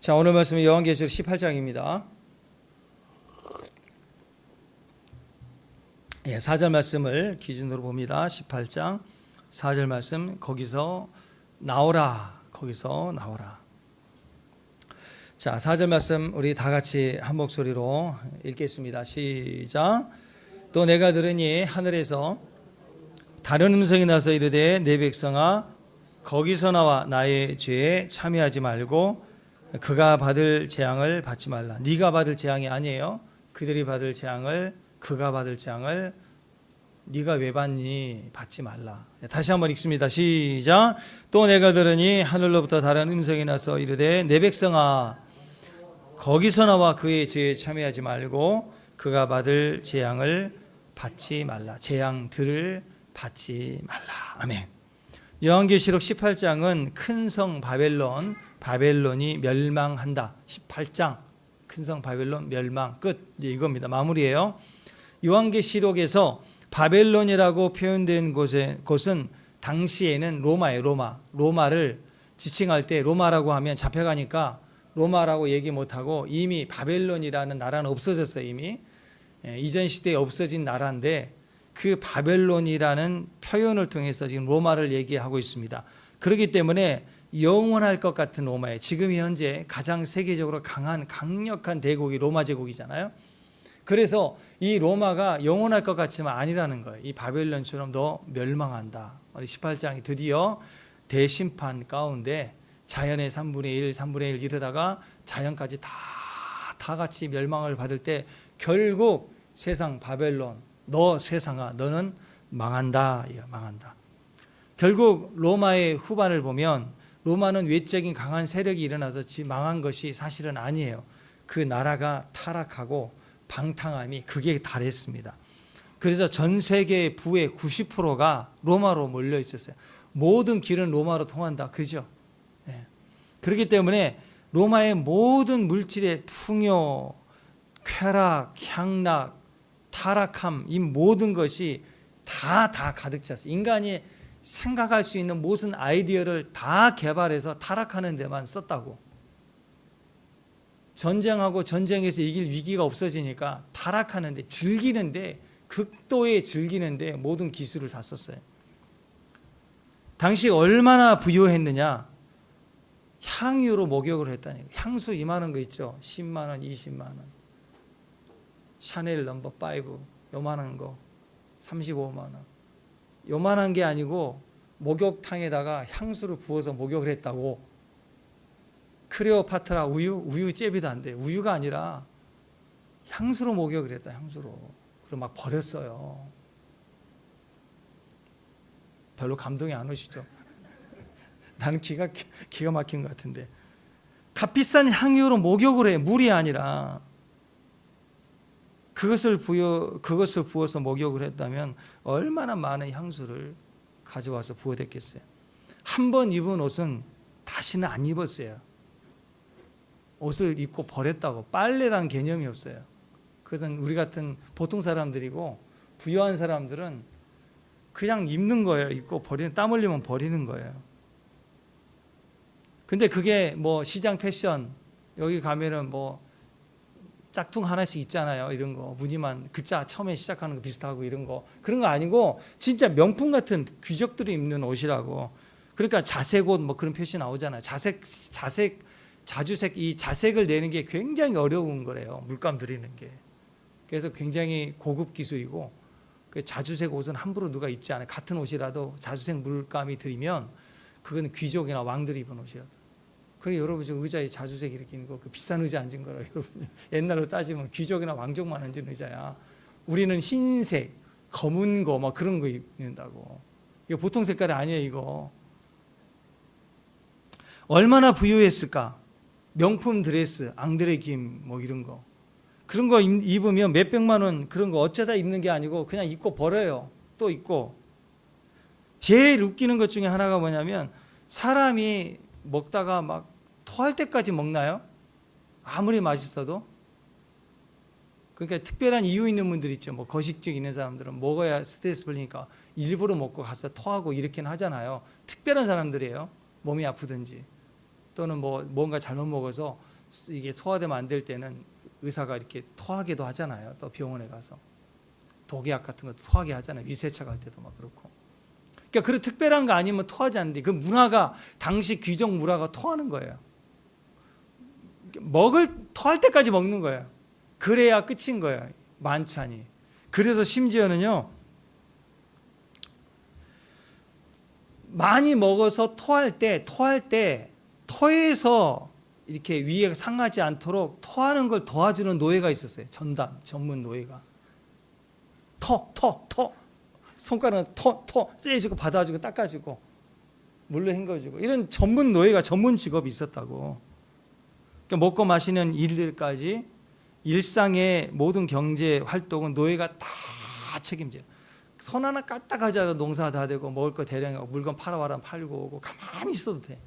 자, 오늘 말씀은 요한계시록 18장입니다. 4절 말씀을 기준으로 봅니다. 18장 4절 말씀, 거기서 나오라, 거기서 나오라. 자, 4절 말씀 우리 다 같이 한 목소리로 읽겠습니다. 시작. 또 내가 들으니 하늘에서 다른 음성이 나서 이르되 내 백성아 거기서 나와 나의 죄에 참여하지 말고 그가 받을 재앙을 받지 말라. 네가 받을 재앙이 아니에요. 그들이 받을 재앙을, 그가 받을 재앙을 네가 왜 받니? 받지 말라. 다시 한번 읽습니다. 시작. 또 내가 들으니 하늘로부터 다른 음성이 나서 이르되 내 백성아 거기서 나와 그의 죄에 참여하지 말고 그가 받을 재앙을 받지 말라. 재앙들을 받지 말라. 아멘. 요한계시록 18장은 큰 성 바벨론이 멸망한다. 18장 큰 성 바벨론 멸망 끝. 이제 이겁니다. 마무리예요. 요한계시록에서 바벨론이라고 표현된 곳은 당시에는 로마예요. 로마를 지칭할 때 로마라고 하면 잡혀가니까 로마라고 얘기 못하고 이미 바벨론이라는 나라는 없어졌어요. 이미 이전 시대에 없어진 나라인데 그 바벨론이라는 표현을 통해서 지금 로마를 얘기하고 있습니다. 그렇기 때문에 영원할 것 같은 로마에 지금 현재 가장 세계적으로 강력한 대국이 로마 제국이잖아요. 그래서 이 로마가 영원할 것 같지만 아니라는 거예요. 이 바벨론처럼 너 멸망한다. 우리 18장이 드디어 대심판 가운데 자연의 3분의 1, 3분의 1 이러다가 자연까지 다 같이 멸망을 받을 때 결국 세상 바벨론, 너 세상아 너는 망한다. 망한다. 결국 로마의 후반을 보면 로마는 외적인 강한 세력이 일어나서 망한 것이 사실은 아니에요. 그 나라가 타락하고 방탕함이 극에 달했습니다. 그래서 전 세계의 부의 90%가 로마로 몰려 있었어요. 모든 길은 로마로 통한다. 그죠? 네. 그렇기 때문에 로마의 모든 물질의 풍요, 쾌락, 향락, 타락함, 이 모든 것이 다 가득 찼어요. 인간이 생각할 수 있는 모든 아이디어를 다 개발해서 타락하는 데만 썼다고. 전쟁하고 전쟁에서 이길 위기가 없어지니까 타락하는데, 즐기는데, 극도의 즐기는데 모든 기술을 다 썼어요. 당시 얼마나 부유했느냐? 향유로 목욕을 했다니까. 향수 이만한 거 있죠? 10만 원, 20만 원. 샤넬 넘버 5 요만한 거 35만 원. 요만한 게 아니고 목욕탕에다가 향수를 부어서 목욕을 했다고. 크레오파트라 우유 잽이도 안 돼. 우유가 아니라 향수로 목욕을 했다. 향수로. 그리고 막 버렸어요. 별로 감동이 안 오시죠? 나는 기가 막힌 것 같은데. 값비싼 향유로 목욕을 해. 물이 아니라. 그것을 부어서 목욕을 했다면 얼마나 많은 향수를 가져와서 부어댔겠어요. 한 번 입은 옷은 다시는 안 입었어요. 옷을 입고 버렸다고. 빨래라는 개념이 없어요. 그것은 우리 같은 보통 사람들이고, 부유한 사람들은 그냥 입는 거예요. 입고 땀 흘리면 버리는 거예요. 근데 그게 뭐 시장 패션, 여기 가면은 뭐 짝퉁 하나씩 있잖아요. 이런 거 무늬만 글자 처음에 시작하는 거 비슷하고 이런 거, 그런 거 아니고 진짜 명품 같은 귀족들이 입는 옷이라고. 그러니까 자색 옷 뭐 그런 표시 나오잖아요. 자주색, 이 자색을 내는 게 굉장히 어려운 거래요. 물감 들이는 게. 그래서 굉장히 고급 기술이고, 그 자주색 옷은 함부로 누가 입지 않아요. 같은 옷이라도 자주색 물감이 들이면 그건 귀족이나 왕들이 입은 옷이거든. 그래 여러분 저 의자에 자주색 이렇게 있는 거 그 비싼 의자 앉은 거라 여러분. 옛날로 따지면 귀족이나 왕족만 앉은 의자야. 우리는 흰색, 검은 거 막 그런 거 입는다고. 이거 보통 색깔이 아니에요. 이거 얼마나 부유했을까. 명품 드레스, 앙드레 김 뭐 이런 거, 그런 거 입으면 몇백만 원, 그런 거 어쩌다 입는 게 아니고 그냥 입고 버려요. 또 입고. 제일 웃기는 것 중에 하나가 뭐냐면, 사람이 먹다가 막 토할 때까지 먹나요? 아무리 맛있어도. 그러니까 특별한 이유 있는 분들 있죠. 뭐 거식증 있는 사람들은 먹어야 스트레스 풀리니까 일부러 먹고 가서 토하고 이렇게는 하잖아요. 특별한 사람들이에요. 몸이 아프든지 또는 뭐 뭔가 잘못 먹어서 이게 소화되면 안 될 때는 의사가 이렇게 토하게도 하잖아요. 또 병원에 가서 독약 같은 것도 토하게 하잖아요. 위세차 갈 때도 막 그렇고. 그러니까 그런 특별한 거 아니면 토하지 않는데 그 문화가 당시 귀족 문화가 토하는 거예요. 토할 때까지 먹는 거예요. 그래야 끝인 거예요. 만찬이. 그래서 심지어는요, 많이 먹어서 토할 때 토해서 이렇게 위에 상하지 않도록 토하는 걸 도와주는 노예가 있었어요. 전문 노예가. 손가락은 떼주고 받아주고 닦아주고 물로 헹궈주고 이런 전문 노예가 전문 직업이 있었다고. 그러니까 먹고 마시는 일들까지 일상의 모든 경제 활동은 노예가 다 책임져요. 손 하나 까딱하지 않아도 농사 다 되고 먹을 거 대량하고 물건 팔아와라 팔고 오고 가만히 있어도 돼.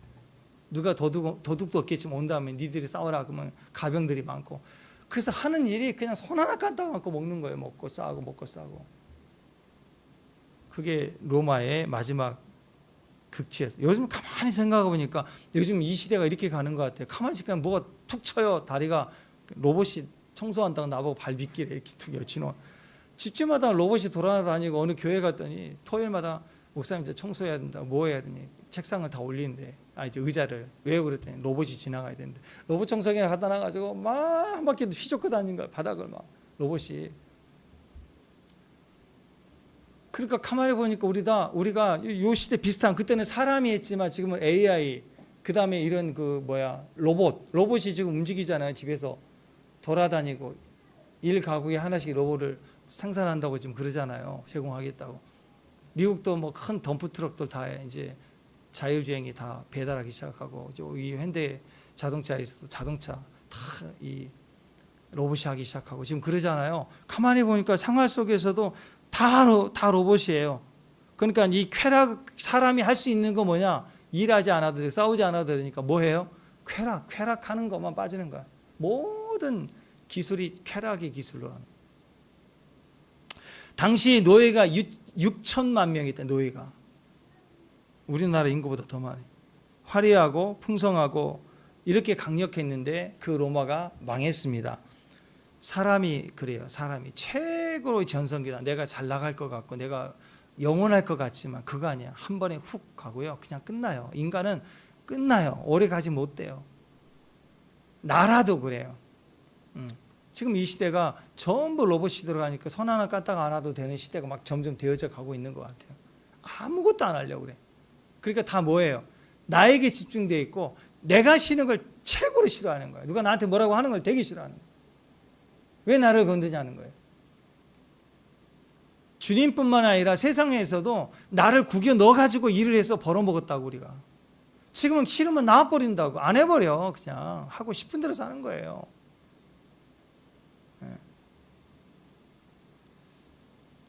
누가 도둑도 없겠지만 온 다음에 니들이 싸워라 그러면 가병들이 많고. 그래서 하는 일이 그냥 손 하나 까딱 갖고 먹는 거예요. 먹고 싸고. 그게 로마의 마지막 극치였어요. 요즘 가만히 생각해 보니까 요즘 이 시대가 이렇게 가는 것 같아요. 가만히 있으니까 뭐가 툭 쳐요. 다리가 로봇이 청소한다고 나보고 발빗기래 이렇게 툭 여치노. 집집마다 로봇이 돌아다니고 어느 교회 갔더니 토요일마다 목사님 이제 청소해야 된다. 뭐 해야 되니? 책상을 다 올리는데 이제 의자를 왜 그랬더니 로봇이 지나가야 되는데 로봇 청소기나 갖다 놔가지고 막 한 바퀴 휘젓고 다니는 거야. 바닥을 막 로봇이. 그러니까 가만히 보니까 우리가 요 시대 비슷한 그때는 사람이 했지만 지금은 AI 그 다음에 이런 로봇이 지금 움직이잖아요. 집에서 돌아다니고 일 가구에 하나씩 로봇을 생산한다고 지금 그러잖아요. 제공하겠다고. 미국도 뭐 큰 덤프 트럭들 다 이제 자율주행이 다 배달하기 시작하고 이 현대 자동차에서도 자동차 다 이 로봇이 하기 시작하고 지금 그러잖아요. 가만히 보니까 생활 속에서도 다 로봇이에요. 그러니까 이 쾌락 사람이 할 수 있는 거 뭐냐? 일하지 않아도 돼, 싸우지 않아도 되니까 뭐 해요? 쾌락하는 것만 빠지는 거야. 모든 기술이 쾌락의 기술로 하는. 당시 노예가 6천만 명이 있다. 노예가 우리나라 인구보다 더 많이 화려하고 풍성하고 이렇게 강력했는데 그 로마가 망했습니다. 사람이 그래요. 사람이 최고의 전성기다. 내가 잘 나갈 것 같고 내가 영원할 것 같지만 그거 아니야. 한 번에 훅 가고요. 그냥 끝나요. 인간은 끝나요. 오래 가지 못돼요. 나라도 그래요. 지금 이 시대가 전부 로봇이 들어가니까 손 하나 까딱 안 와도 되는 시대가 막 점점 되어져 가고 있는 것 같아요. 아무것도 안 하려고 그래. 그러니까 다 뭐예요? 나에게 집중되어 있고 내가 싫은 걸 최고로 싫어하는 거예요. 누가 나한테 뭐라고 하는 걸 되게 싫어하는 거예요. 왜 나를 건드냐는 거예요. 주님뿐만 아니라 세상에서도 나를 구겨 넣어가지고 일을 해서 벌어먹었다고 우리가. 지금은 싫으면 나와버린다고. 안 해버려. 그냥 하고 싶은 대로 사는 거예요.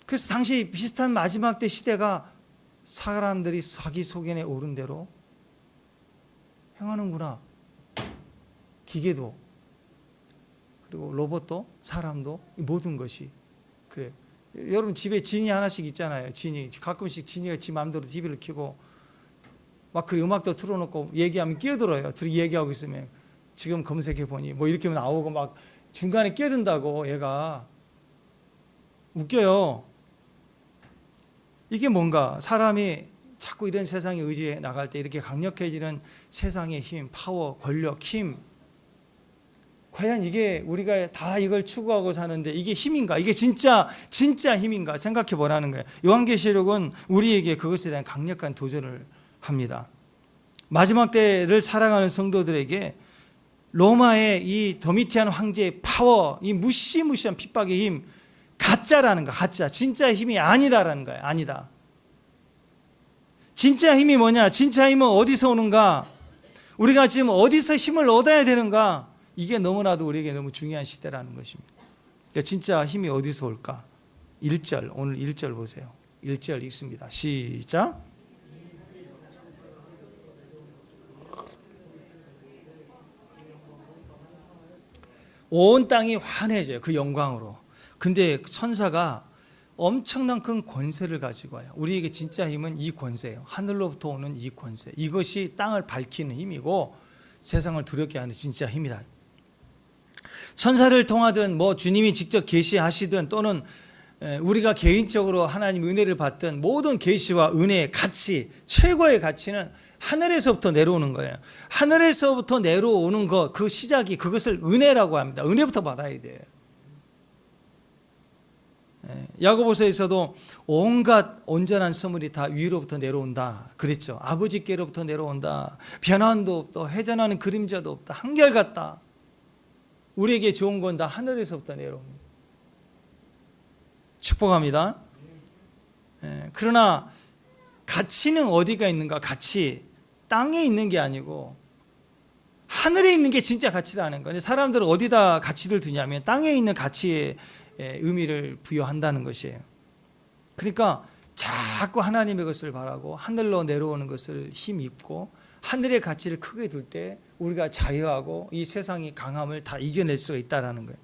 그래서 당시 비슷한 마지막 때 시대가 사람들이 자기 소견에 오른 대로 행하는구나. 기계도 그리고 로봇도 사람도 모든 것이 그래. 여러분 집에 지니 하나씩 있잖아요. 가끔씩 지니가 지 마음대로 TV를 켜고 막 그 음악도 틀어놓고 얘기하면 끼어들어요. 둘이 얘기하고 있으면 지금 검색해 보니 뭐 이렇게 나오고 막 중간에 끼어든다고 얘가 웃겨요. 이게 뭔가 사람이 자꾸 이런 세상에 의지해 나갈 때 이렇게 강력해지는 세상의 힘, 파워, 권력, 힘. 과연 이게 우리가 다 이걸 추구하고 사는데 이게 힘인가? 이게 진짜 힘인가? 생각해 보라는 거예요. 요한계시록은 우리에게 그것에 대한 강력한 도전을 합니다. 마지막 때를 살아가는 성도들에게 로마의 이 도미티안 황제의 파워, 이 무시무시한 핍박의 힘, 가짜라는 거, 가짜. 진짜 힘이 아니다라는 거예요. 아니다. 진짜 힘이 뭐냐? 진짜 힘은 어디서 오는가? 우리가 지금 어디서 힘을 얻어야 되는가? 이게 너무나도 우리에게 너무 중요한 시대라는 것입니다. 그러니까 진짜 힘이 어디서 올까? 1절, 오늘 1절 보세요. 1절 읽습니다. 시작. 온 땅이 환해져요. 그 영광으로. 근데 천사가 엄청난 큰 권세를 가지고 와요. 우리에게 진짜 힘은 이 권세예요. 하늘로부터 오는 이 권세. 이것이 땅을 밝히는 힘이고 세상을 두렵게 하는 진짜 힘이다. 천사를 통하든 뭐 주님이 직접 계시하시든 또는 우리가 개인적으로 하나님 은혜를 받든 모든 계시와 은혜의 가치, 최고의 가치는 하늘에서부터 내려오는 거예요. 하늘에서부터 내려오는 것, 그 시작이 그것을 은혜라고 합니다. 은혜부터 받아야 돼요. 야고보서에서도 온갖 온전한 선물이 다 위로부터 내려온다 그랬죠. 아버지께로부터 내려온다. 변환도 없다. 회전하는 그림자도 없다. 한결같다. 우리에게 좋은 건 다 하늘에서부터 내려옵니다. 축복합니다. 그러나 가치는 어디가 있는가? 가치 땅에 있는 게 아니고 하늘에 있는 게 진짜 가치라는 거예요. 사람들은 어디다 가치를 두냐면 땅에 있는 가치에 의미를 부여한다는 것이에요. 그러니까 자꾸 하나님의 것을 바라고 하늘로 내려오는 것을 힘입고 하늘의 가치를 크게 둘 때 우리가 자유하고 이 세상의 강함을 다 이겨낼 수가 있다는 거예요.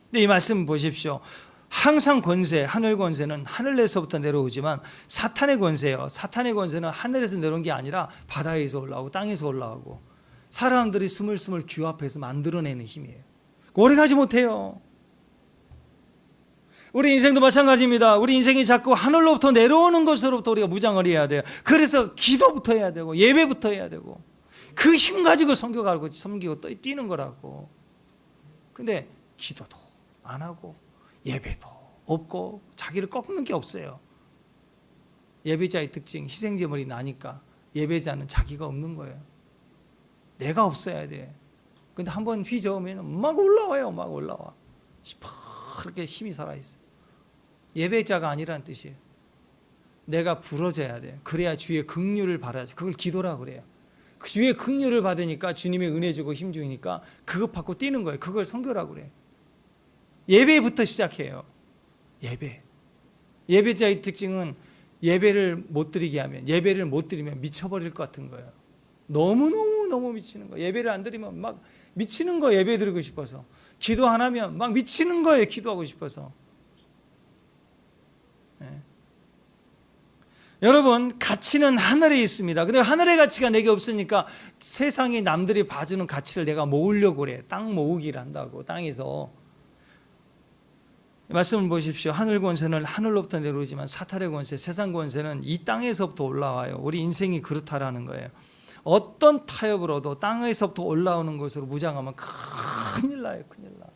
근데 이 말씀 보십시오. 항상 권세, 하늘 권세는 하늘에서부터 내려오지만 사탄의 권세요. 사탄의 권세는 하늘에서 내려온 게 아니라 바다에서 올라오고 땅에서 올라오고 사람들이 스물스물 규합해서 만들어내는 힘이에요. 오래 가지 못해요. 우리 인생도 마찬가지입니다. 우리 인생이 자꾸 하늘로부터 내려오는 것으로부터 우리가 무장을 해야 돼요. 그래서 기도부터 해야 되고 예배부터 해야 되고 그 힘 가지고 섬겨가고 섬기고 또 뛰는 거라고. 근데 기도도 안 하고 예배도 없고 자기를 꺾는 게 없어요. 예배자의 특징, 희생제물이 나니까 예배자는 자기가 없는 거예요. 내가 없어야 돼. 근데 한번 휘저으면 막 올라와요. 막 올라와. 시퍼렇게 힘이 살아있어요. 예배자가 아니라는 뜻이에요. 내가 부러져야 돼요. 그래야 주의 긍휼을 받아야죠. 그걸 기도라 그래요. 그 주의 긍휼을 받으니까 주님의 은혜 주고 힘 주니까 그것 받고 뛰는 거예요. 그걸 선교라 그래요. 예배부터 시작해요. 예배자의 특징은 예배를 못 드리게 하면, 예배를 못 드리면 미쳐버릴 것 같은 거예요. 너무 미치는 거예요. 예배를 안 드리면 막 미치는 거예요. 예배 드리고 싶어서. 기도 안 하면 막 미치는 거예요. 기도하고 싶어서. 여러분, 가치는 하늘에 있습니다. 근데 하늘의 가치가 내게 없으니까 세상에 남들이 봐주는 가치를 내가 모으려고 그래. 땅 모으기를 한다고, 땅에서. 말씀을 보십시오. 하늘 권세는 하늘로부터 내려오지만 사탄의 권세, 세상 권세는 이 땅에서부터 올라와요. 우리 인생이 그렇다라는 거예요. 어떤 타협으로도 땅에서부터 올라오는 것으로 무장하면 큰일 나요. 큰일 나.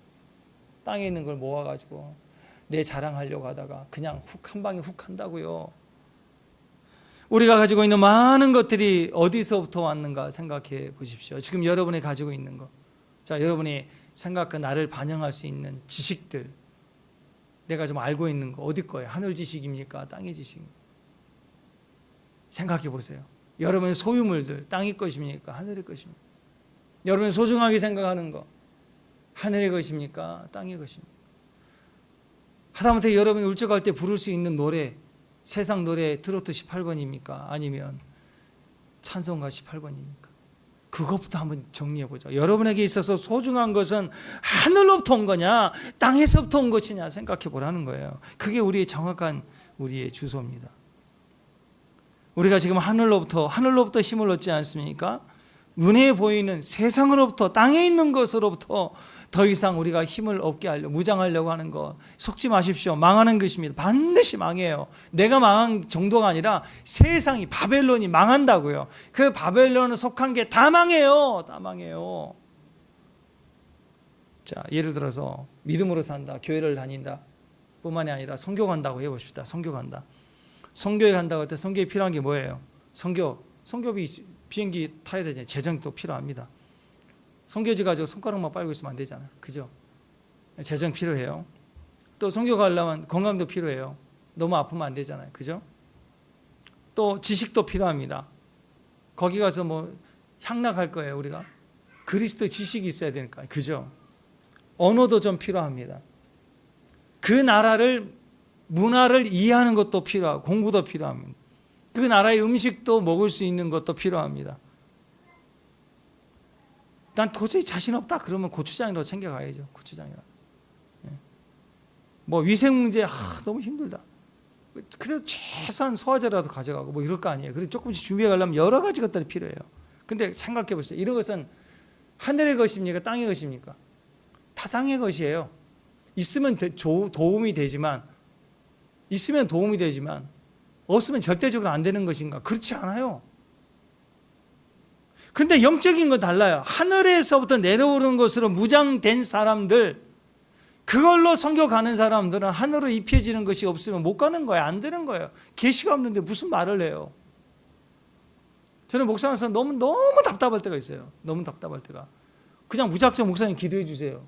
땅에 있는 걸 모아가지고 내 자랑하려고 하다가 그냥 훅 한 방에 훅 한다고요. 우리가 가지고 있는 많은 것들이 어디서부터 왔는가 생각해 보십시오. 지금 여러분이 가지고 있는 것. 자, 여러분이 생각과 나를 반영할 수 있는 지식들. 내가 좀 알고 있는 거 어디 거예요? 하늘 지식입니까? 땅의 지식입니까? 생각해 보세요. 여러분의 소유물들 땅의 것입니까? 하늘의 것입니까? 여러분이 소중하게 생각하는 거 하늘의 것입니까? 땅의 것입니까? 하다못해 여러분이 울적할 때 부를 수 있는 노래, 세상 노래 트로트 18번입니까? 아니면 찬송가 18번입니까? 그것부터 한번 정리해 보죠. 여러분에게 있어서 소중한 것은 하늘로부터 온 거냐 땅에서부터 온 것이냐 생각해 보라는 거예요. 그게 우리의 정확한 우리의 주소입니다. 우리가 지금 하늘로부터 힘을 얻지 않습니까? 눈에 보이는 세상으로부터 땅에 있는 것으로부터 더 이상 우리가 힘을 얻게 하려고 무장하려고 하는 거 속지 마십시오. 망하는 것입니다. 반드시 망해요. 내가 망한 정도가 아니라 세상이 바벨론이 망한다고요. 그 바벨론은 속한 게 다 망해요. 다 망해요. 자, 예를 들어서 믿음으로 산다, 교회를 다닌다 뿐만이 아니라 선교 간다고 해봅시다. 선교 간다. 선교에 간다고 할 때 선교에 필요한 게 뭐예요? 선교비 비행기 타야 되잖아요. 재정도 필요합니다. 선교지 가지고 손가락만 빨고 있으면 안 되잖아요. 그죠? 재정 필요해요. 또 선교 가려면 건강도 필요해요. 너무 아프면 안 되잖아요. 그죠? 또 지식도 필요합니다. 거기 가서 뭐 향락할 거예요. 우리가 그리스도의 지식이 있어야 되니까. 그죠? 언어도 좀 필요합니다. 그 나라를 문화를 이해하는 것도 필요하고 공부도 필요합니다. 그 나라의 음식도 먹을 수 있는 것도 필요합니다. 난 도저히 자신 없다 그러면 고추장이라도 챙겨가야죠. 고추장이라도. 뭐 위생 문제 너무 힘들다. 그래도 최소한 소화제라도 가져가고 뭐 이럴 거 아니에요. 그래서 조금씩 준비해 가려면 여러 가지 것들이 필요해요. 근데 생각해 보세요. 이런 것은 하늘의 것입니까? 땅의 것입니까? 타당의 것이에요. 있으면 도움이 되지만 없으면 절대적으로 안 되는 것인가? 그렇지 않아요. 근데 영적인 건 달라요. 하늘에서부터 내려오는 것으로 무장된 사람들, 그걸로 선교 가는 사람들은 하늘로 입혀지는 것이 없으면 못 가는 거예요. 안 되는 거예요. 계시가 없는데 무슨 말을 해요. 저는 목사님께서 너무 답답할 때가 있어요. 너무 답답할 때가. 그냥 무작정 목사님 기도해 주세요.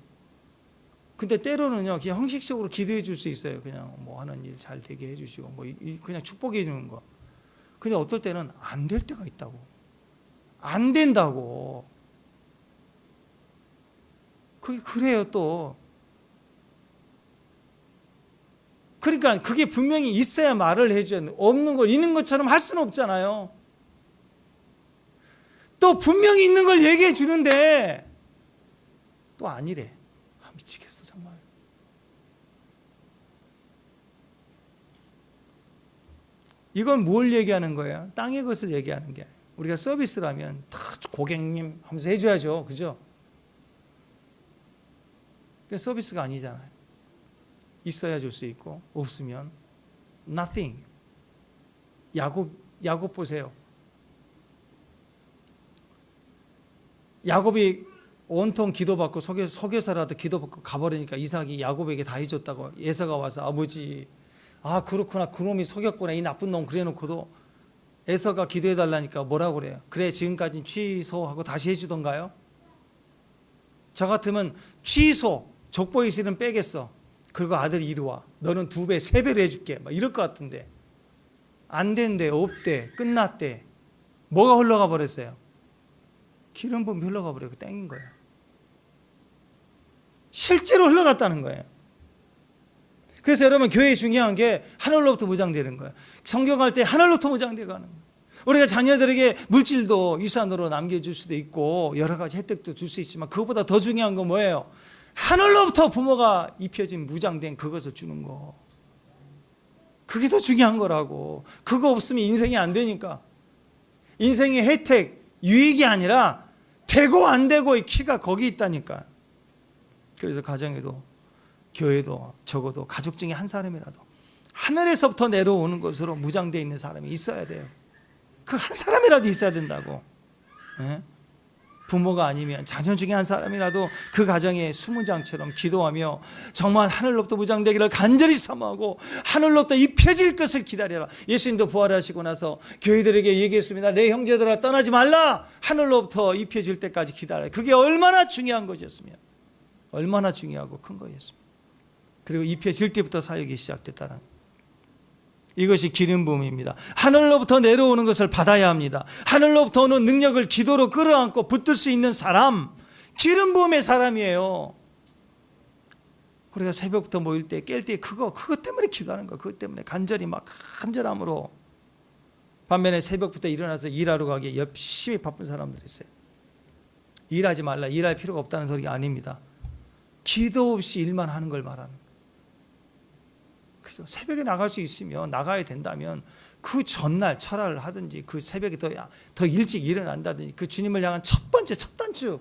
근데 때로는요, 그냥 형식적으로 기도해 줄 수 있어요. 그냥 뭐 하는 일 잘 되게 해 주시고, 뭐 그냥 축복해 주는 거. 근데 어떨 때는 안 될 때가 있다고. 안 된다고. 그래요, 또. 그러니까 그게 분명히 있어야 말을 해줘야, 없는 걸 있는 것처럼 할 수는 없잖아요. 또 분명히 있는 걸 얘기해 주는데 또 아니래. 미치겠어 정말. 이건 뭘 얘기하는 거예요? 땅의 것을 얘기하는 게 아니에요. 우리가 서비스라면 다 고객님 하면서 해줘야죠. 그죠? 그게 서비스가 아니잖아요. 있어야 줄 수 있고 없으면 nothing. 야곱 보세요. 야곱이 온통 기도받고 속여서라도 기도받고 가버리니까 이삭이 야곱에게 다 해줬다고 에서가 와서 아버지, 아 그렇구나, 그놈이 속였구나, 이 나쁜 놈, 그래놓고도 에서가 기도해달라니까 뭐라고 그래요? 그래 지금까지 취소하고 다시 해주던가요? 저 같으면 취소, 족보의 실은 빼겠어. 그리고 아들이 이리 와, 너는 2배 3배를 해줄게, 막 이럴 것 같은데 안 된대, 없대, 끝났대. 뭐가 흘러가 버렸어요? 기름 부음이 흘러가 버리고 땡긴 거예요. 실제로 흘러갔다는 거예요. 그래서 여러분, 교회에 중요한 게 하늘로부터 무장되는 거예요. 성경할 때 하늘로부터 무장되어 가는 거예요. 우리가 자녀들에게 물질도 유산으로 남겨줄 수도 있고 여러 가지 혜택도 줄 수 있지만 그것보다 더 중요한 건 뭐예요? 하늘로부터 부모가 입혀진 무장된 그것을 주는 거. 그게 더 중요한 거라고. 그거 없으면 인생이 안 되니까. 인생의 혜택, 유익이 아니라 되고 안 되고의 키가 거기 있다니까. 그래서 가정에도 교회도 적어도 가족 중에 한 사람이라도 하늘에서부터 내려오는 것으로 무장되어 있는 사람이 있어야 돼요. 그 한 사람이라도 있어야 된다고. 예? 부모가 아니면 자녀 중에 한 사람이라도 그 가정에 수문장처럼 기도하며 정말 하늘로부터 무장되기를 간절히 사모하고 하늘로부터 입혀질 것을 기다려라. 예수님도 부활하시고 나서 교회들에게 얘기했습니다. 내 형제들아 떠나지 말라. 하늘로부터 입혀질 때까지 기다려라. 그게 얼마나 중요한 것이었으면, 얼마나 중요하고 큰 것이었습니다. 그리고 입혀질 때부터 사역이 시작됐다는 거예요. 이것이 기름 부음입니다. 하늘로부터 내려오는 것을 받아야 합니다. 하늘로부터 오는 능력을 기도로 끌어안고 붙들 수 있는 사람, 기름 부음의 사람이에요. 우리가 새벽부터 모일 때, 깰 때 그것 때문에 기도하는 거, 그것 때문에 간절히 막 간절함으로. 반면에 새벽부터 일어나서 일하러 가기에 열심히 바쁜 사람들이 있어요. 일하지 말라, 일할 필요가 없다는 소리가 아닙니다. 기도 없이 일만 하는 걸 말하는 거예요. 그래서 새벽에 나갈 수 있으면, 나가야 된다면 그 전날 철야를 하든지 그 새벽에 더 일찍 일어난다든지 그 주님을 향한 첫 번째 첫 단추,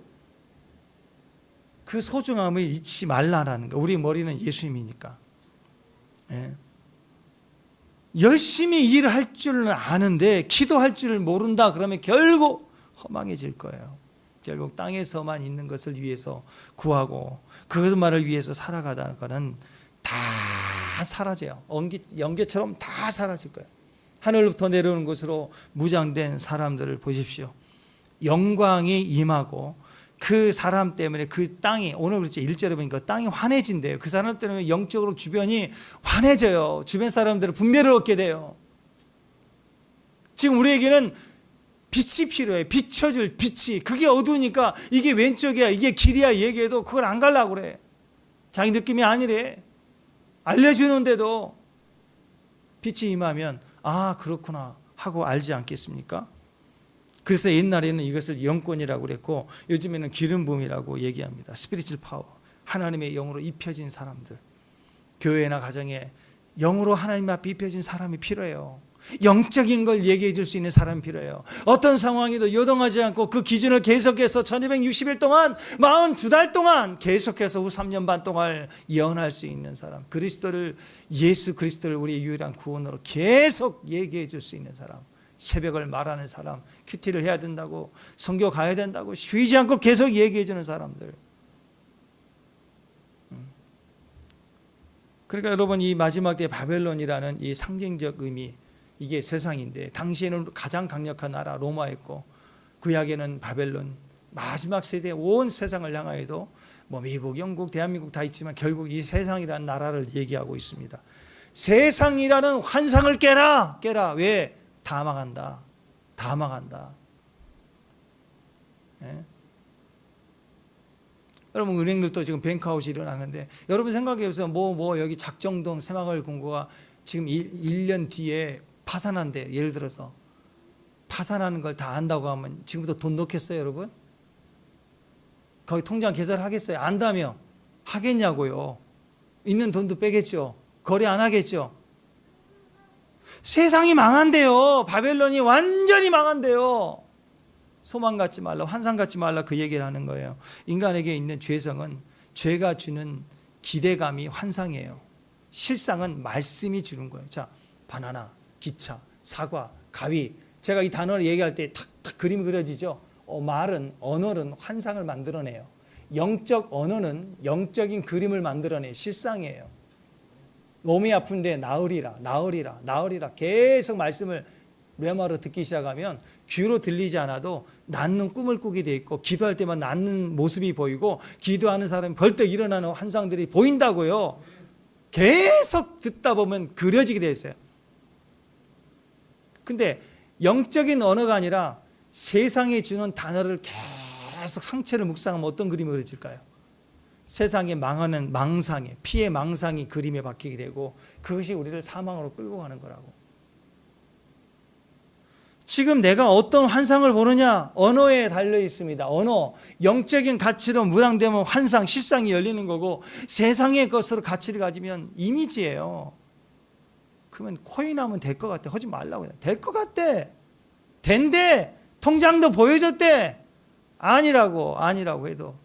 그 소중함을 잊지 말라라는 거예요. 우리 머리는 예수님이니까. 예. 열심히 일할 줄은 아는데 기도할 줄을 모른다 그러면 결국 허망해질 거예요. 결국 땅에서만 있는 것을 위해서 구하고 그것만을 위해서 살아가다가는 다 사라져요. 연기처럼 다 사라질 거예요. 하늘로부터 내려오는 것으로 무장된 사람들을 보십시오. 영광이 임하고 그 사람 때문에 그 땅이, 오늘 그렇죠, 1절에 보니까 땅이 환해진대요. 그 사람 때문에 영적으로 주변이 환해져요. 주변 사람들은 분별을 얻게 돼요. 지금 우리에게는 빛이 필요해. 비춰줄 빛이. 그게 어두우니까 이게 왼쪽이야, 이게 길이야 얘기해도 그걸 안 가려고 그래. 자기 느낌이 아니래. 알려주는데도 빛이 임하면 아 그렇구나 하고 알지 않겠습니까? 그래서 옛날에는 이것을 영권이라고 그랬고 요즘에는 기름 부음이라고 얘기합니다. 스피리추얼 파워. 하나님의 영으로 입혀진 사람들, 교회나 가정에 영으로 하나님 앞에 입혀진 사람이 필요해요. 영적인 걸 얘기해 줄 수 있는 사람이 필요해요. 어떤 상황에도 요동하지 않고 그 기준을 계속해서 1260일 동안 42달 동안 계속해서 후 3년 반 동안 예언할 수 있는 사람, 예수 그리스도를 우리의 유일한 구원으로 계속 얘기해 줄 수 있는 사람, 새벽을 말하는 사람, 큐티를 해야 된다고, 선교 가야 된다고 쉬지 않고 계속 얘기해 주는 사람들. 그러니까 여러분, 이 마지막 때 바벨론이라는 이 상징적 의미, 이게 세상인데 당시에는 가장 강력한 나라 로마였고, 구약에는 바벨론, 마지막 세대 온 세상을 향하여도 뭐 미국, 영국, 대한민국 다 있지만 결국 이 세상이라는 나라를 얘기하고 있습니다. 세상이라는 환상을 깨라. 왜? 다 망한다. 다 망한다. 예? 여러분, 은행들도 지금 뱅크아웃이 일어나는데, 여러분 생각해 보세요. 여기 작정동 새마을 금고가 지금 1년 뒤에 파산한대. 예를 들어서 파산하는 걸 다 안다고 하면 지금부터 돈 넣겠어요, 여러분? 거기 통장 개설하겠어요? 안다며 하겠냐고요? 있는 돈도 빼겠죠. 거래 안 하겠죠. 세상이 망한대요. 바벨론이 완전히 망한대요. 소망 갖지 말라, 환상 갖지 말라, 그 얘기를 하는 거예요. 인간에게 있는 죄성은 죄가 주는 기대감이 환상이에요. 실상은 말씀이 주는 거예요. 자, 바나나, 기차, 사과, 가위. 제가 이 단어를 얘기할 때 탁탁 그림이 그려지죠. 말은, 언어는 환상을 만들어내요. 영적 언어는 영적인 그림을 만들어내요. 실상이에요. 몸이 아픈데 나으리라 계속 말씀을 뇌마로 듣기 시작하면 귀로 들리지 않아도 낫는 꿈을 꾸게 돼 있고, 기도할 때만 낫는 모습이 보이고, 기도하는 사람이 벌떡 일어나는 환상들이 보인다고요. 계속 듣다 보면 그려지게 돼 있어요. 근데 영적인 언어가 아니라 세상에 주는 단어를 계속 상체를 묵상하면 어떤 그림이 그려질까요? 세상에 망하는 망상에, 피의 망상이 그림에 박히게 되고, 그것이 우리를 사망으로 끌고 가는 거라고. 지금 내가 어떤 환상을 보느냐, 언어에 달려 있습니다. 언어, 영적인 가치로 무당되면 환상, 실상이 열리는 거고, 세상의 것으로 가치를 가지면 이미지예요. 그러면 코인하면 될 것 같아. 하지 말라고. 될 것 같대. 된대. 통장도 보여줬대. 아니라고 해도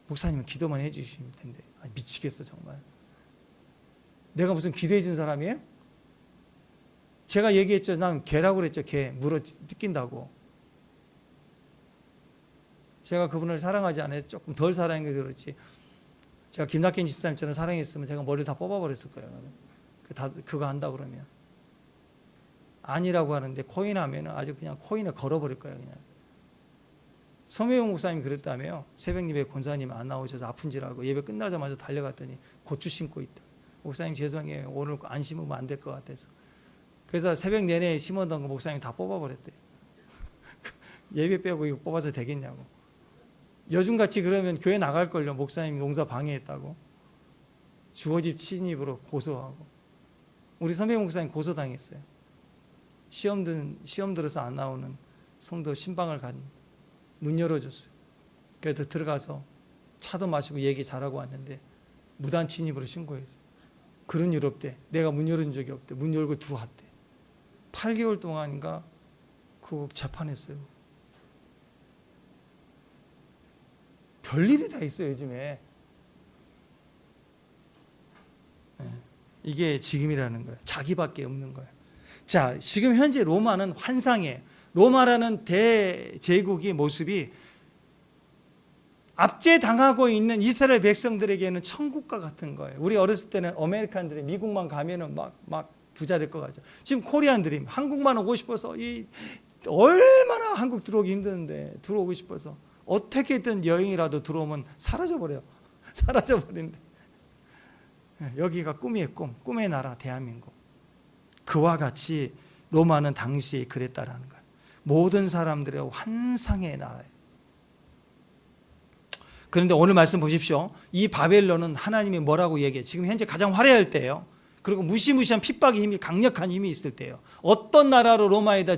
목사님은 기도만 해주시면 된대. 미치겠어 정말. 내가 무슨 기도해 준 사람이에요? 제가 얘기했죠. 난 개라고 그랬죠. 개. 물어 뜯긴다고. 제가 그분을 사랑하지 않아요. 조금 덜 사랑한 게 그렇지. 제가 김낙현 집사님처럼 사랑했으면 제가 머리를 다 뽑아버렸을 거예요. 그거 한다고 그러면. 아니라고 하는데 코인 하면 아주 그냥 코인을 걸어버릴 거예요. 그냥. 서매용 목사님이 그랬다며요. 새벽 예배 권사님 안 나오셔서 아픈지라고 예배 끝나자마자 달려갔더니 고추 심고 있다. 목사님 죄송해요. 오늘 안 심으면 안 될 것 같아서. 그래서 새벽 내내 심었던 거 목사님이 다 뽑아버렸대요. 예배 빼고 이거 뽑아서 되겠냐고. 요즘같이 그러면 교회 나갈걸요. 목사님 농사 방해했다고. 주어집 친입으로 고소하고. 우리 선배 목사님 고소당했어요. 시험 들어서 안 나오는 성도 신방을 문 열어줬어요. 그래서 들어가서 차도 마시고 얘기 잘하고 왔는데 무단 침입으로 신고했어요. 그런 일 없대. 내가 문 열은 적이 없대. 문 열고 들어왔대. 8개월 동안인가 그거 재판했어요. 별일이 다 있어요 요즘에. 이게 지금이라는 거예요. 자기밖에 없는 거예요. 자, 지금 현재 로마는 환상이에요. 로마라는 대제국의 모습이 압제당하고 있는 이스라엘 백성들에게는 천국과 같은 거예요. 우리 어렸을 때는 아메리칸들이 미국만 가면은 막 부자 될 것 같죠. 지금 코리안 드림, 한국만 오고 싶어서 얼마나 한국 들어오기 힘드는데 들어오고 싶어서 어떻게든 여행이라도 들어오면 사라져버려요. 사라져버린대. 여기가 꿈이에요. 꿈의 나라 대한민국. 그와 같이 로마는 당시에 그랬다라는 거예요. 모든 사람들의 환상의 나라예요. 그런데 오늘 말씀 보십시오. 이 바벨론은 하나님이 뭐라고 얘기해요? 지금 현재 가장 화려할 때예요. 그리고 무시무시한 핍박의 힘이 강력한 힘이 있을 때예요. 어떤 나라로 로마에다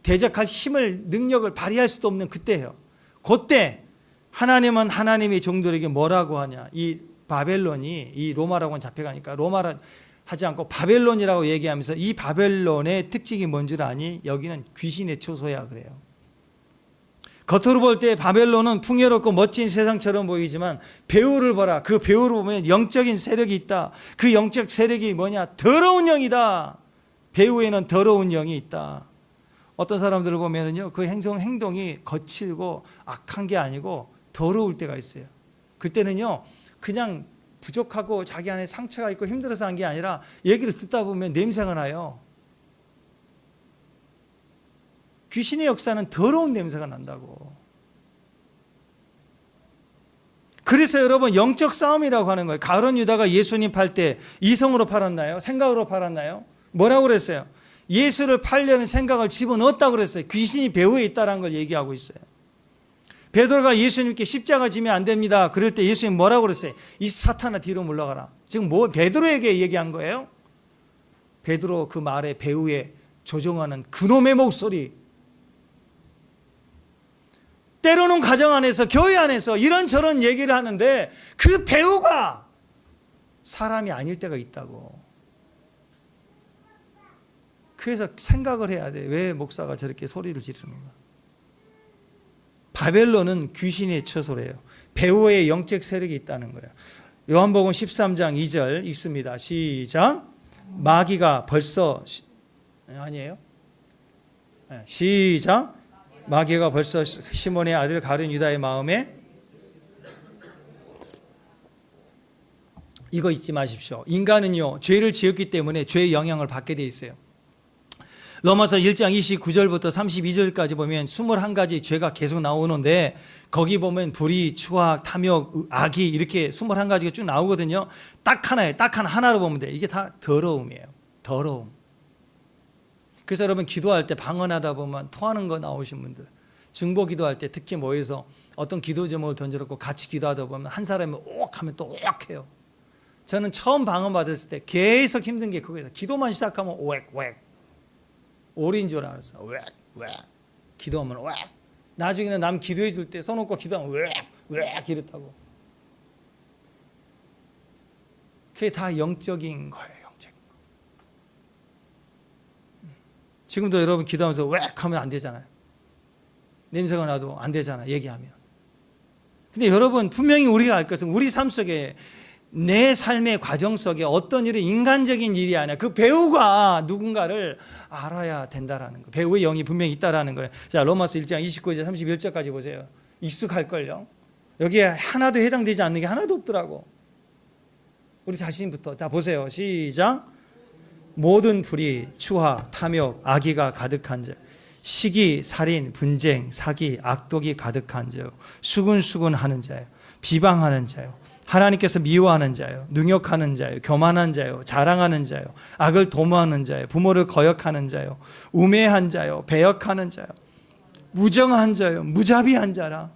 대적할 힘을 능력을 발휘할 수도 없는 그때예요. 그때 하나님은 하나님의 종들에게 뭐라고 하냐? 이 바벨론이 이 로마라고는 잡혀가니까 하지 않고 바벨론이라고 얘기하면서 이 바벨론의 특징이 뭔 줄 아니? 여기는 귀신의 초소야 그래요. 겉으로 볼 때 바벨론은 풍요롭고 멋진 세상처럼 보이지만 배후를 봐라. 그 배후를 보면 영적인 세력이 있다. 그 영적 세력이 뭐냐? 더러운 영이다. 배후에는 더러운 영이 있다. 어떤 사람들을 보면은요, 그 행동이 거칠고 악한 게 아니고 더러울 때가 있어요. 그때는요, 그냥 부족하고 자기 안에 상처가 있고 힘들어서 한 게 아니라 얘기를 듣다 보면 냄새가 나요. 귀신의 역사는 더러운 냄새가 난다고. 그래서 여러분 영적 싸움이라고 하는 거예요. 가룟 유다가 예수님 팔 때 이성으로 팔았나요? 생각으로 팔았나요? 뭐라고 그랬어요? 예수를 팔려는 생각을 집어넣었다고 그랬어요. 귀신이 배후에 있다는 걸 얘기하고 있어요. 베드로가 예수님께 십자가 지면 안 됩니다. 그럴 때 예수님 뭐라고 그랬어요? 이 사탄아 뒤로 물러가라. 지금 뭐 베드로에게 얘기한 거예요? 베드로 그 말에 배후에 조종하는 그놈의 목소리. 때로는 가정 안에서 교회 안에서 이런저런 얘기를 하는데 그 배우가 사람이 아닐 때가 있다고. 그래서 생각을 해야 돼. 왜 목사가 저렇게 소리를 지르는가. 바벨론은 귀신의 처소래요. 배후에 영적 세력이 있다는 거예요. 요한복음 13장 2절 읽습니다. 시작. 마귀가 벌써 아니에요? 시작. 마귀가 벌써 시몬의 아들 가룟 유다의 마음에 이거 잊지 마십시오. 인간은요 죄를 지었기 때문에 죄의 영향을 받게 돼 있어요. 로마서 1장 29절부터 32절까지 보면 21가지 죄가 계속 나오는데 거기 보면 불의, 추악, 탐욕, 악의 이렇게 21가지가 쭉 나오거든요. 딱 하나예요. 딱 하나로 보면 돼요. 이게 다 더러움이에요. 더러움. 그래서 여러분 기도할 때 방언하다 보면 토하는 거 나오신 분들, 중보 기도할 때 특히 모여서 어떤 기도 제목을 던져놓고 같이 기도하다 보면 한 사람이 옥 하면 또 옥 해요. 저는 처음 방언 받았을 때 계속 힘든 게 그거예요. 기도만 시작하면 오액 오리인 줄 알았어. 왜 기도하면 왜 나중에는 남 기도해 줄 때 손 놓고 기도하면 왜 이랬다고. 그게 다 영적인 거예요. 지금도 여러분 기도하면서 왜 하면 안 되잖아요. 냄새가 나도 안 되잖아 얘기하면. 근데 여러분 분명히 우리가 알 것은 우리 삶 속에 내 삶의 과정 속에 어떤 일이 인간적인 일이 아니야. 그 배우가 누군가를 알아야 된다라는 거. 배우의 영이 분명히 있다라는 거예요. 자, 로마서 1장 29절 31절까지 보세요. 익숙할걸요. 여기에 하나도 해당되지 않는 게 하나도 없더라고. 우리 자신부터. 자, 보세요. 시작. 모든 불의, 추악, 탐욕, 악의가 가득한 자, 시기, 살인, 분쟁, 사기, 악독이 가득한 자, 수군수군하는 자요, 비방하는 자요, 하나님께서 미워하는 자요, 능욕하는 자요, 교만한 자요, 자랑하는 자요, 악을 도모하는 자요, 부모를 거역하는 자요, 우매한 자요, 배역하는 자요, 무정한 자요, 무자비한 자라.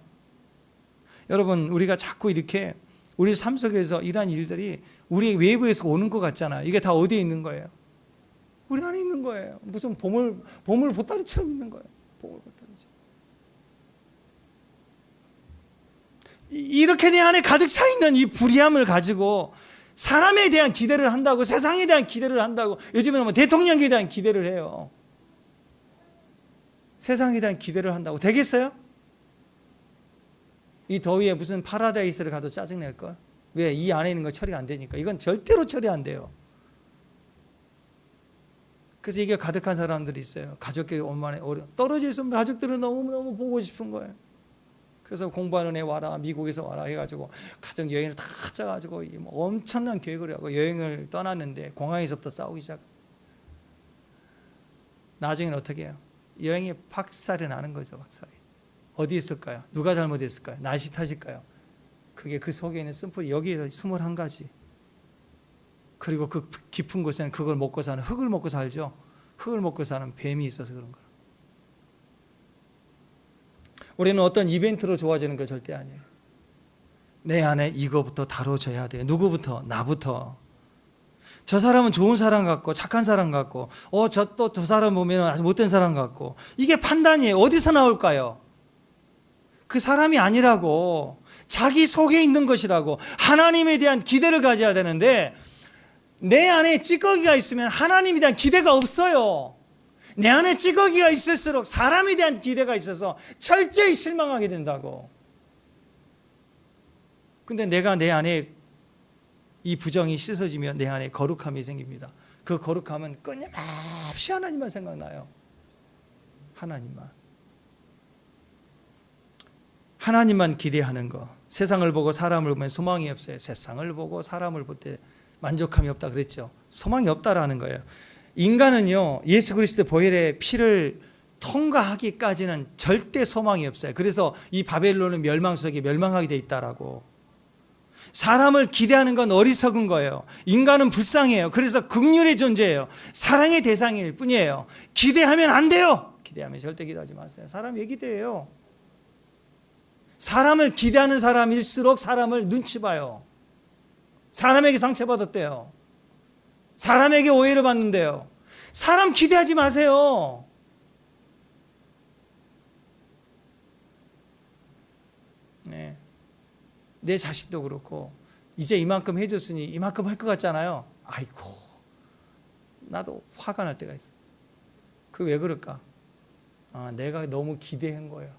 여러분 우리가 자꾸 이렇게 우리 삶 속에서 이러한 일들이 우리 외부에서 오는 것 같잖아요. 이게 다 어디에 있는 거예요? 우리 안에 있는 거예요. 무슨 보물 보따리처럼 있는 거예요. 보물 보따리처럼. 이렇게 내 안에 가득 차 있는 이 불의함을 가지고 사람에 대한 기대를 한다고, 세상에 대한 기대를 한다고, 요즘에는 뭐 대통령에 대한 기대를 해요. 세상에 대한 기대를 한다고 되겠어요? 이 더위에 무슨 파라다이스를 가도 짜증낼걸? 왜? 이 안에 있는 거 처리가 안 되니까. 이건 절대로 처리 안 돼요. 그래서 이게 가득한 사람들이 있어요. 가족끼리 오만에 떨어져 있으면 가족들은 너무너무 보고 싶은 거예요. 그래서 공부하는 애 와라, 미국에서 와라 해가지고 가정 여행을 다 짜가지고 엄청난 계획을 하고 여행을 떠났는데 공항에서부터 싸우기 시작. 나중에는 어떻게 해요? 여행이 박살이 나는 거죠. 박살이. 어디 있을까요? 누가 잘못했을까요? 날씨 탓일까요? 그게 그 속에 있는 쓴풀이 여기에 21가지. 그리고 그 깊은 곳에는 그걸 먹고 사는, 흙을 먹고 살죠. 흙을 먹고 사는 뱀이 있어서 그런 거라. 우리는 어떤 이벤트로 좋아지는 거 절대 아니에요. 내 안에 이거부터 다뤄져야 돼요. 누구부터? 나부터. 저 사람은 좋은 사람 같고 착한 사람 같고 저 사람 보면 아주 못된 사람 같고, 이게 판단이에요. 어디서 나올까요? 그 사람이 아니라고, 자기 속에 있는 것이라고. 하나님에 대한 기대를 가져야 되는데 내 안에 찌꺼기가 있으면 하나님에 대한 기대가 없어요. 내 안에 찌꺼기가 있을수록 사람에 대한 기대가 있어서 철저히 실망하게 된다고. 근데 내가 내 안에 이 부정이 씻어지면 내 안에 거룩함이 생깁니다. 그 거룩함은 끊임없이 하나님만 생각나요. 하나님만 기대하는 거. 세상을 보고 사람을 보면 소망이 없어요. 세상을 보고 사람을 볼 때 만족함이 없다 그랬죠. 소망이 없다라는 거예요. 인간은요, 예수 그리스도 보혈의 피를 통과하기까지는 절대 소망이 없어요. 그래서 이 바벨론은 멸망 속에 멸망하게 돼 있다라고. 사람을 기대하는 건 어리석은 거예요. 인간은 불쌍해요. 그래서 긍휼의 존재예요. 사랑의 대상일 뿐이에요. 기대하면 안 돼요. 기대하면 절대 기대하지 마세요. 사람 왜 기대해요? 사람을 기대하는 사람일수록 사람을 눈치 봐요. 사람에게 상처받았대요. 사람에게 오해를 받는데요. 사람 기대하지 마세요. 네. 내 자식도 그렇고 이제 이만큼 해줬으니 이만큼 할 것 같잖아요. 아이고, 나도 화가 날 때가 있어. 그 왜 그럴까? 내가 너무 기대한 거예요.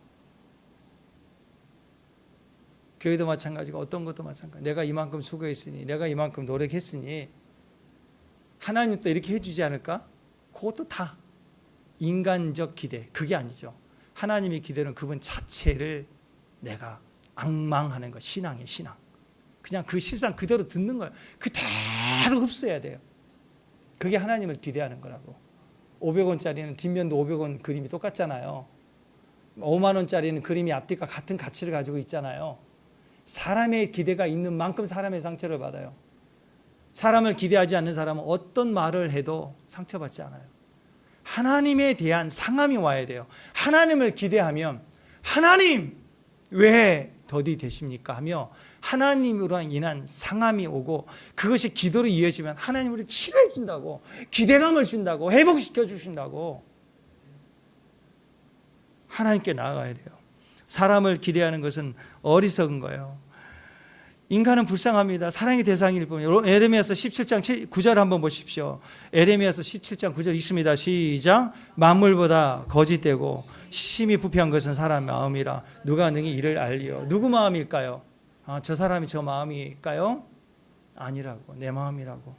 교회도 마찬가지고 어떤 것도 마찬가지. 내가 이만큼 수고했으니, 내가 이만큼 노력했으니 하나님도 이렇게 해주지 않을까? 그것도 다 인간적 기대. 그게 아니죠. 하나님의 기대는 그분 자체를 내가 앙망하는 거. 신앙이에요. 신앙. 그냥 그 실상 그대로 듣는 거예요. 그대로 흡수해야 돼요. 그게 하나님을 기대하는 거라고. 500원짜리는 뒷면도 500원 그림이 똑같잖아요. 5만 원짜리는 그림이 앞뒤가 같은 가치를 가지고 있잖아요. 사람의 기대가 있는 만큼 사람의 상처를 받아요. 사람을 기대하지 않는 사람은 어떤 말을 해도 상처받지 않아요. 하나님에 대한 상함이 와야 돼요. 하나님을 기대하면 하나님 왜 더디 되십니까 하며 하나님으로 인한 상함이 오고 그것이 기도로 이어지면 하나님 우리를 치료해 준다고, 기대감을 준다고, 회복시켜 주신다고. 하나님께 나아가야 돼요. 사람을 기대하는 것은 어리석은 거예요. 인간은 불쌍합니다. 사랑의 대상일 뿐이에요. 에레미야서 17장 9절 한번 보십시오. 에레미야서 17장 9절 읽습니다. 시작. 만물보다 거짓되고 심히 부패한 것은 사람 마음이라 누가 능히 이를 알리요. 누구 마음일까요? 저 사람이 저 마음일까요? 아니라고. 내 마음이라고.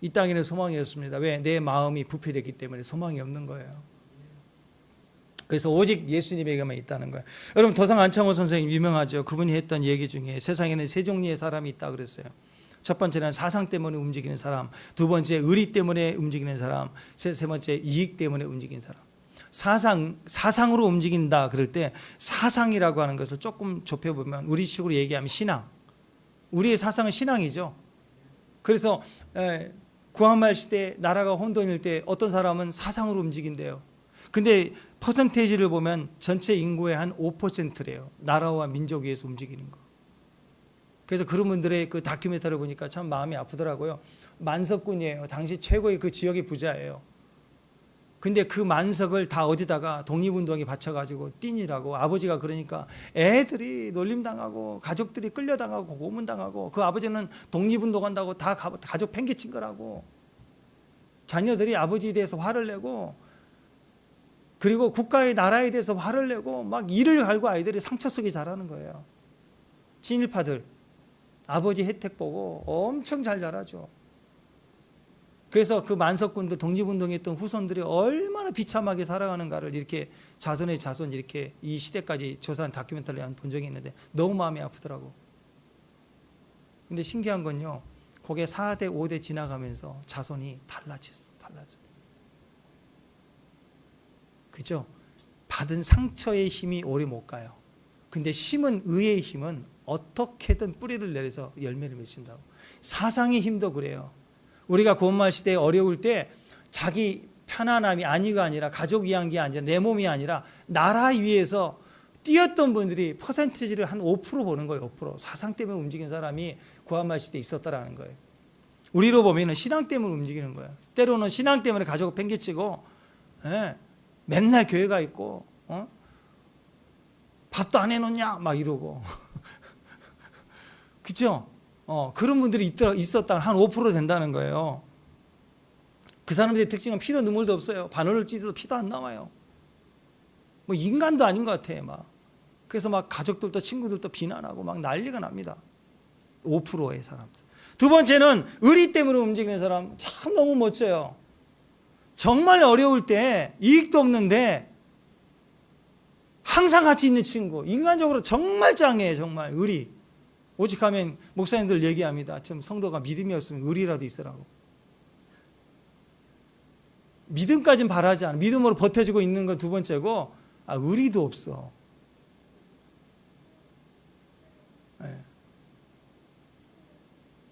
이 땅에는 소망이 없습니다. 왜? 내 마음이 부패됐기 때문에 소망이 없는 거예요. 그래서 오직 예수님에게만 있다는 거예요. 여러분 도상 안창호 선생님 유명하죠. 그분이 했던 얘기 중에 세상에는 세 종류의 사람이 있다 그랬어요. 첫 번째는 사상 때문에 움직이는 사람, 두 번째 의리 때문에 움직이는 사람, 세 번째 이익 때문에 움직이는 사람. 사상으로 움직인다 그럴 때 사상이라고 하는 것을 조금 좁혀보면 우리식으로 얘기하면 신앙. 우리의 사상은 신앙이죠. 그래서 구한말 시대 나라가 혼돈일 때 어떤 사람은 사상으로 움직인대요. 근데 퍼센테이지를 보면 전체 인구의 한 5%래요. 나라와 민족 위해서 움직이는 거. 그래서 그런 분들의 그 다큐멘터리를 보니까 참 마음이 아프더라고요. 만석군이에요. 당시 최고의 그 지역의 부자예요. 근데 그 만석을 다 어디다가 독립운동에 바쳐가지고 뛴이라고. 아버지가 그러니까 애들이 놀림당하고 가족들이 끌려당하고 고문당하고 그 아버지는 독립운동한다고 다 가족 팽개친 거라고. 자녀들이 아버지에 대해서 화를 내고 그리고 국가의 나라에 대해서 화를 내고 막 이를 갈고 아이들이 상처 속에 자라는 거예요. 친일파들 아버지 혜택 보고 엄청 잘 자라죠. 그래서 그 만석군도 독립운동했던 후손들이 얼마나 비참하게 살아가는가를 이렇게 자손의 자손 이렇게 이 시대까지 조사한 다큐멘터리를 본 적이 있는데 너무 마음이 아프더라고. 근데 신기한 건요, 그게 4대 5대 지나가면서 자손이 달라져. 그죠? 받은 상처의 힘이 오래 못 가요. 근데 심은 의의 힘은 어떻게든 뿌리를 내려서 열매를 맺힌다고. 사상의 힘도 그래요. 우리가 구원말 시대에 어려울 때 자기 편안함이 아니가 아니라 가족 위한 게 아니라 내 몸이 아니라 나라 위해서 뛰었던 분들이 퍼센티지를 한 5% 보는 거예요. 5%. 사상 때문에 움직인 사람이 구원말 시대에 있었다라는 거예요. 우리로 보면 신앙 때문에 움직이는 거예요. 때로는 신앙 때문에 가족을 팽개치고 맨날 교회가 있고 밥도 안 해놓냐 막 이러고 그렇죠? 그런 분들이 있었다 한 5% 된다는 거예요. 그 사람들의 특징은 피도 눈물도 없어요. 바늘을 찢어도 피도 안 나와요. 뭐 인간도 아닌 것 같아. 막 그래서 막 가족들도 친구들도 비난하고 막 난리가 납니다. 5%의 사람들. 두 번째는 의리 때문에 움직이는 사람, 참 너무 멋져요. 정말 어려울 때 이익도 없는데 항상 같이 있는 친구. 인간적으로 정말 짱이에요. 정말 의리. 오직 하면 목사님들 얘기합니다. 좀 성도가 믿음이 없으면 의리라도 있으라고. 믿음까지는 바라지 않아. 믿음으로 버텨주고 있는 건 두 번째고, 의리도 없어. 네.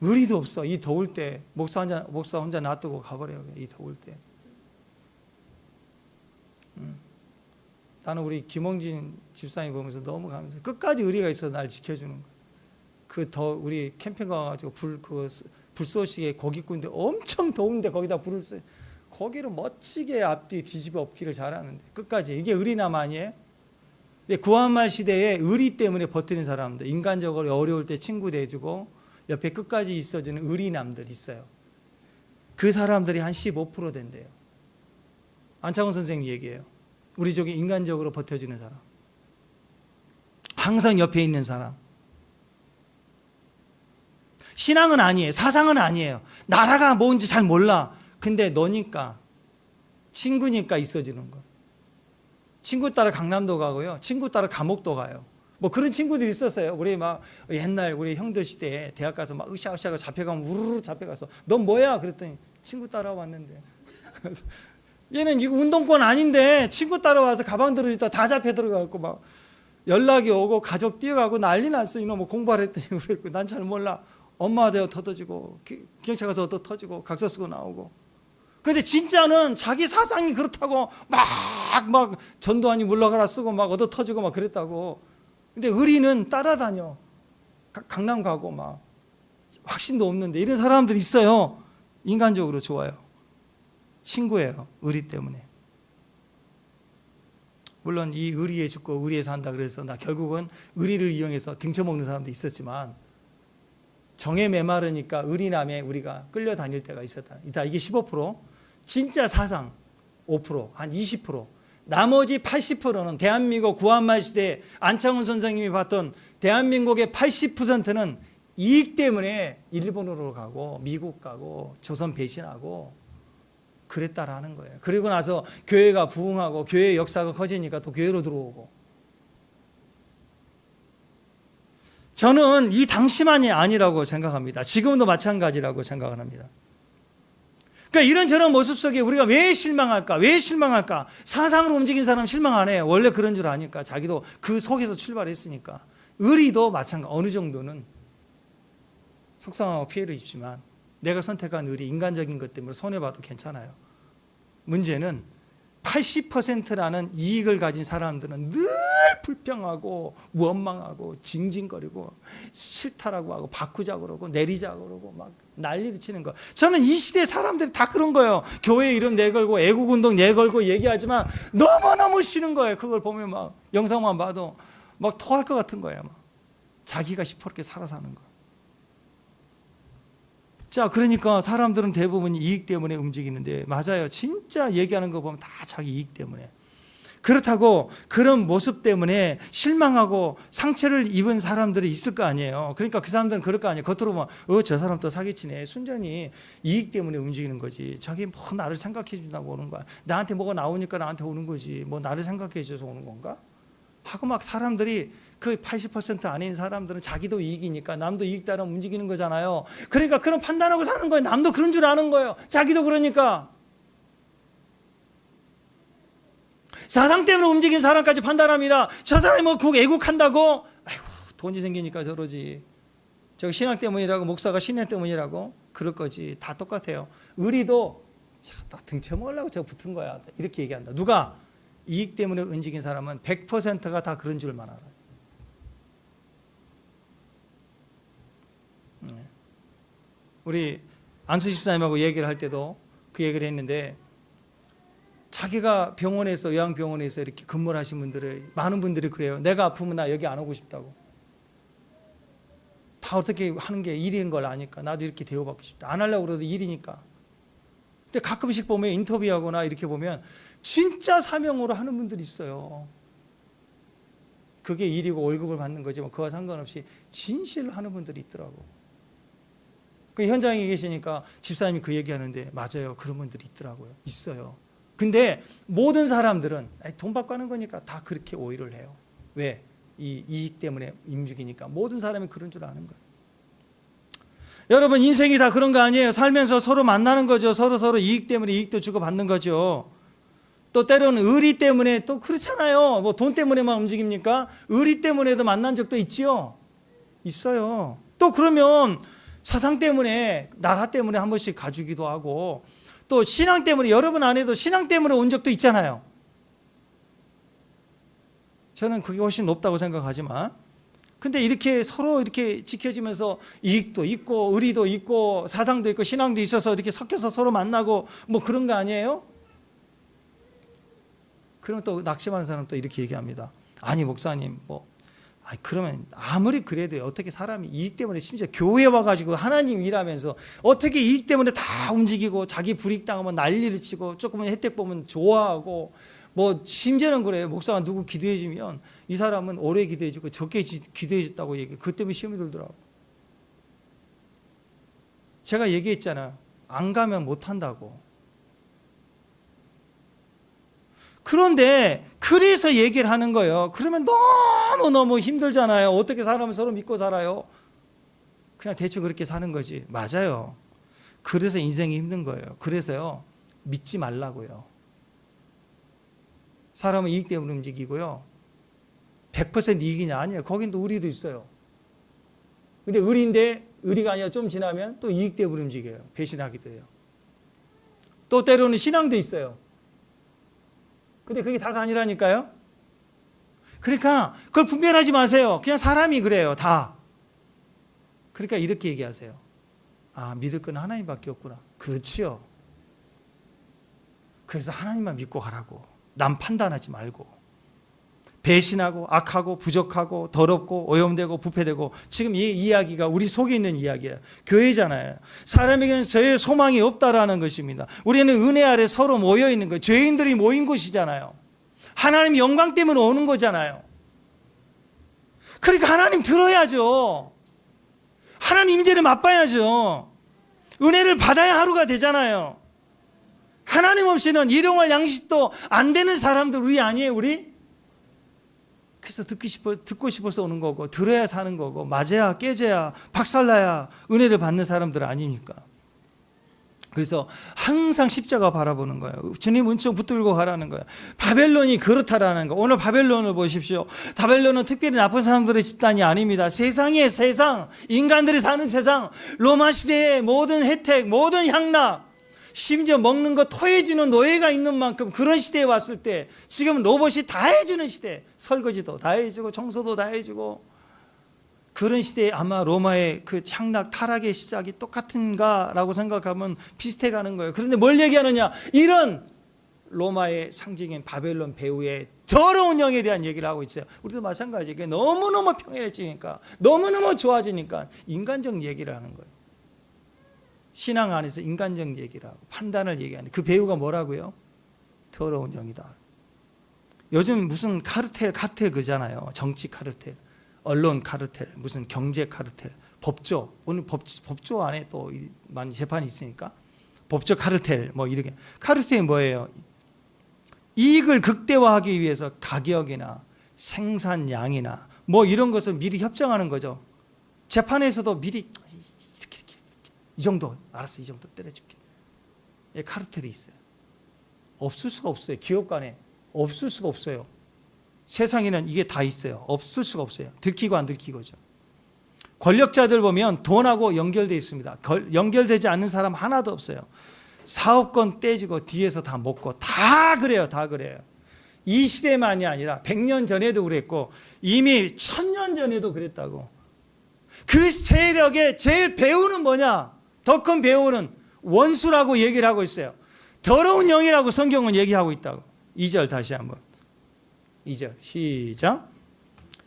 의리도 없어. 이 더울 때 목사 혼자 놔두고 가버려요. 이 더울 때. 나는 우리 김홍진 집사님 보면서 너무 감사해요. 끝까지 의리가 있어 날 지켜주는 거예요. 우리 캠핑 가가지고 불쏘시개 고기 구운데 엄청 더운데 거기다 불을 써. 고기를 멋지게 앞뒤 뒤집어 엎기를 잘하는데 끝까지. 이게 의리남 아니에요? 근데 구한말 시대에 의리 때문에 버티는 사람들, 인간적으로 어려울 때 친구 돼주고 옆에 끝까지 있어주는 의리남들 있어요. 그 사람들이 한 15% 된대요. 안창훈 선생님 얘기예요. 우리 쪽에 인간적으로 버텨주는 사람, 항상 옆에 있는 사람. 신앙은 아니에요. 사상은 아니에요. 나라가 뭔지 잘 몰라. 근데 너니까, 친구니까 있어주는 거. 친구 따라 강남도 가고요. 친구 따라 감옥도 가요. 뭐 그런 친구들이 있었어요. 우리 막 옛날 우리 형들 시대에 대학 가서 막 으쌰으쌰가 잡혀가면 우르르 잡혀가서 넌 뭐야? 그랬더니 친구 따라왔는데. 얘는 이거 운동권 아닌데 친구 따라와서 가방 들어있다 다 잡혀 들어가고 막 연락이 오고 가족 뛰어가고 난리 났어. 이놈 뭐 공부하라 했더니 그랬고 난 잘 몰라. 엄마가 되어 터져지고 경찰 가서 얻어 터지고 각서 쓰고 나오고. 근데 진짜는 자기 사상이 그렇다고 막 전두환이 물러가라 쓰고 막 얻어 터지고 막 그랬다고. 근데 의리는 따라다녀. 강남 가고 막 확신도 없는데 이런 사람들이 있어요. 인간적으로 좋아요. 친구예요. 의리 때문에. 물론 이 의리에 죽고 의리에 산다 그래서 나 결국은 의리를 이용해서 등쳐먹는 사람도 있었지만 정에 메마르니까 의리남에 우리가 끌려다닐 때가 있었다. 이게 15%, 진짜 사상 5%, 한 20%, 나머지 80%는 대한민국 구한말 시대에 안창훈 선생님이 봤던 대한민국의 80%는 이익 때문에 일본으로 가고 미국 가고 조선 배신하고 그랬다라는 거예요. 그리고 나서 교회가 부흥하고 교회의 역사가 커지니까 또 교회로 들어오고. 저는 이 당시만이 아니라고 생각합니다. 지금도 마찬가지라고 생각을 합니다. 그러니까 이런저런 모습 속에 우리가 왜 실망할까? 왜 실망할까? 사상으로 움직인 사람 실망 안 해요. 원래 그런 줄 아니까. 자기도 그 속에서 출발했으니까. 의리도 마찬가지. 어느 정도는 속상하고 피해를 입지만 내가 선택한 의리, 인간적인 것 때문에 손해봐도 괜찮아요. 문제는 80%라는 이익을 가진 사람들은 늘 불평하고 원망하고 징징거리고 싫다라고 하고 바꾸자고 그러고 내리자고 그러고 막 난리를 치는 거. 저는 이 시대 사람들이 다 그런 거예요. 교회 이름 내걸고 애국운동 내걸고 얘기하지만 너무너무 싫은 거예요. 그걸 보면 막 영상만 봐도 막 토할 것 같은 거예요. 막. 자기가 시퍼렇게 살아 사는 거. 자, 그러니까 사람들은 대부분 이익 때문에 움직이는데 맞아요. 진짜 얘기하는 거 보면 다 자기 이익 때문에. 그렇다고 그런 모습 때문에 실망하고 상처를 입은 사람들이 있을 거 아니에요. 그러니까 그 사람들은 그럴 거 아니에요. 겉으로 보면 저 사람 또 사기치네. 순전히 이익 때문에 움직이는 거지. 자기 뭐 나를 생각해 준다고 오는 거야. 나한테 뭐가 나오니까 나한테 오는 거지. 뭐 나를 생각해 줘서 오는 건가? 하고 막 사람들이 그 80% 아닌 사람들은 자기도 이익이니까 남도 이익 따라 움직이는 거잖아요. 그러니까 그런 판단하고 사는 거예요. 남도 그런 줄 아는 거예요. 자기도 그러니까. 사상 때문에 움직인 사람까지 판단합니다. 저 사람이 뭐 애국한다고? 아이고 돈이 생기니까 저러지. 저 신앙 때문이라고, 목사가 신앙 때문이라고? 그럴 거지. 다 똑같아요. 의리도 등쳐먹으려고 저 붙은 거야. 이렇게 얘기한다. 누가? 이익 때문에 움직인 사람은 100%가 다 그런 줄만 알아요. 우리 안수 집사님하고 얘기를 할 때도 그 얘기를 했는데 자기가 병원에서 요양병원에서 이렇게 근무를 하신 분들을 많은 분들이 그래요. 내가 아프면 나 여기 안 오고 싶다고. 다 어떻게 하는 게 일인 걸 아니까 나도 이렇게 대우받고 싶다. 안 하려고 그래도 일이니까. 근데 가끔씩 보면 인터뷰하거나 이렇게 보면 진짜 사명으로 하는 분들이 있어요. 그게 일이고 월급을 받는 거지만 그와 상관없이 진실로 하는 분들이 있더라고. 그 현장에 계시니까 집사님이 그 얘기하는데 맞아요. 그런 분들이 있더라고요. 있어요. 근데 모든 사람들은 돈 받고 하는 거니까 다 그렇게 오해를 해요. 왜? 이 이익 때문에 움직이니까 모든 사람이 그런 줄 아는 거예요. 여러분 인생이 다 그런 거 아니에요. 살면서 서로 만나는 거죠. 서로 이익 때문에 이익도 주고 받는 거죠. 또 때로는 의리 때문에 또 그렇잖아요. 뭐 돈 때문에만 움직입니까? 의리 때문에도 만난 적도 있지요. 있어요. 또 그러면 사상 때문에 나라 때문에 한 번씩 가주기도 하고 또 신앙 때문에 여러분 안에도 신앙 때문에 온 적도 있잖아요. 저는 그게 훨씬 높다고 생각하지만 근데 이렇게 서로 이렇게 지켜지면서 이익도 있고 의리도 있고 사상도 있고 신앙도 있어서 이렇게 섞여서 서로 만나고 뭐 그런 거 아니에요? 그러면 또 낙심하는 사람은 또 이렇게 얘기합니다. 아니 목사님 그러면 아무리 그래도 어떻게 사람이 이익 때문에 심지어 교회에 와가지고 하나님 일하면서 어떻게 이익 때문에 다 움직이고 자기 불이익 당하면 난리를 치고 조금만 혜택 보면 좋아하고 뭐 심지어는 그래요. 목사가 누구 기도해 주면 이 사람은 오래 기도해 주고 적게 기도해 줬다고 얘기해. 그것 때문에 시험이 들더라고. 제가 얘기했잖아요. 안 가면 못 한다고. 그런데 그래서 얘기를 하는 거예요. 그러면 너무너무 힘들잖아요. 어떻게 사람을 서로 믿고 살아요? 그냥 대충 그렇게 사는 거지. 맞아요. 그래서 인생이 힘든 거예요. 그래서요. 믿지 말라고요. 사람은 이익 때문에 움직이고요. 100% 이익이냐? 아니에요. 거긴 또 의리도 있어요. 근데 의리인데 의리가 아니라 좀 지나면 또 이익 때문에 움직여요. 배신하기도 해요. 또 때로는 신앙도 있어요. 근데 그게 다가 아니라니까요. 그러니까 그걸 분별하지 마세요. 그냥 사람이 그래요. 다. 그러니까 이렇게 얘기하세요. 아, 믿을 건 하나님밖에 없구나. 그렇지요. 그래서 하나님만 믿고 가라고. 남 판단하지 말고. 배신하고 악하고 부족하고 더럽고 오염되고 부패되고 지금 이 이야기가 우리 속에 있는 이야기예요. 교회잖아요. 사람에게는 저의 소망이 없다라는 것입니다. 우리는 은혜 아래 서로 모여 있는 거예요. 죄인들이 모인 곳이잖아요. 하나님 영광 때문에 오는 거잖아요. 그러니까 하나님 들어야죠. 하나님 임재를 맛봐야죠. 은혜를 받아야 하루가 되잖아요. 하나님 없이는 일용할 양식도 안 되는 사람들 우리 아니에요, 우리? 그래서 듣고 싶어서 오는 거고, 들어야 사는 거고, 맞아야, 깨져야, 박살나야 은혜를 받는 사람들 아닙니까? 그래서 항상 십자가 바라보는 거예요. 주님 은총 붙들고 가라는 거예요. 바벨론이 그렇다라는 거. 오늘 바벨론을 보십시오. 바벨론은 특별히 나쁜 사람들의 집단이 아닙니다. 세상의 세상, 인간들이 사는 세상, 로마 시대의 모든 혜택, 모든 향락, 심지어 먹는 거 토해주는 노예가 있는 만큼 그런 시대에 왔을 때 지금 로봇이 다 해주는 시대, 설거지도 다 해주고 청소도 다 해주고 그런 시대에 아마 로마의 그 향락 타락의 시작이 똑같은가라고 생각하면 비슷해 가는 거예요. 그런데 뭘 얘기하느냐, 이런 로마의 상징인 바벨론 배후의 더러운 영에 대한 얘기를 하고 있어요. 우리도 마찬가지예요. 너무너무 평안해지니까, 너무너무 좋아지니까 인간적 얘기를 하는 거예요. 신앙 안에서 인간적 얘기를 하고 판단을 얘기하는데 그 배우가 뭐라고요? 더러운 영이다. 요즘 무슨 카르텔 그잖아요. 정치 카르텔, 언론 카르텔, 무슨 경제 카르텔, 법조. 오늘 법조 안에 또 많은 재판이 있으니까 법조 카르텔 뭐 이렇게. 카르텔이 뭐예요? 이익을 극대화하기 위해서 가격이나 생산량이나 뭐 이런 것을 미리 협정하는 거죠. 재판에서도 미리 이 정도, 알았어, 이 정도 때려줄게. 예, 카르텔이 있어요. 없을 수가 없어요. 기업 간에 없을 수가 없어요. 세상에는 이게 다 있어요. 없을 수가 없어요. 들키고 안 들키고죠. 권력자들 보면 돈하고 연결되어 있습니다. 연결되지 않는 사람 하나도 없어요. 사업권 떼지고 뒤에서 다 먹고 다 그래요. 다 그래요. 이 시대만이 아니라 100년 전에도 그랬고 이미 1000년 전에도 그랬다고. 그 세력의 제일 배후는 뭐냐? 더 큰 배후는 원수라고 얘기를 하고 있어요. 더러운 영이라고 성경은 얘기하고 있다고. 2절 다시 한번. 2절 시작.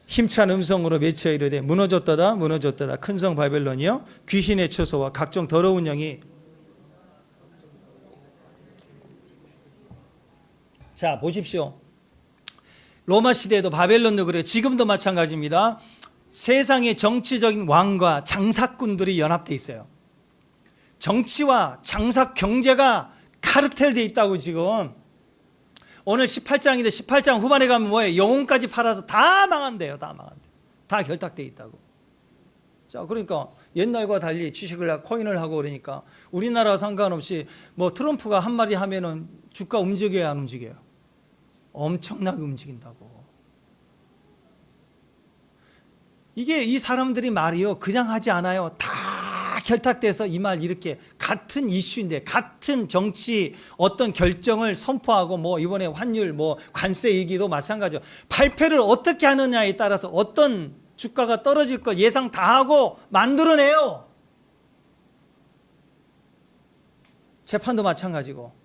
힘찬 음성으로 외쳐 이르되 무너졌도다 무너졌도다 큰 성 바벨론이여 귀신의 처소와 각종 더러운 영이. 자 보십시오. 로마 시대에도 바벨론도 그래요. 지금도 마찬가지입니다. 세상의 정치적인 왕과 장사꾼들이 연합되어 있어요. 정치와 장사 경제가 카르텔되어 있다고. 지금 오늘 18장인데 18장 후반에 가면 뭐예요? 영혼까지 팔아서 다 망한대요. 다 망한대요. 다 결탁되어 있다고. 자, 그러니까 옛날과 달리 주식을 코인을 하고 그러니까 우리나라 상관없이 뭐 트럼프가 한마디 하면은 주가 움직여야 안 움직여요? 엄청나게 움직인다고. 이게 이 사람들이 말이요 그냥 하지 않아요. 다 결탁돼서 이 말 이렇게 같은 이슈인데 같은 정치 어떤 결정을 선포하고 뭐 이번에 환율 뭐 관세 얘기도 마찬가지죠. 발표를 어떻게 하느냐에 따라서 어떤 주가가 떨어질 거 예상 다 하고 만들어내요. 재판도 마찬가지고.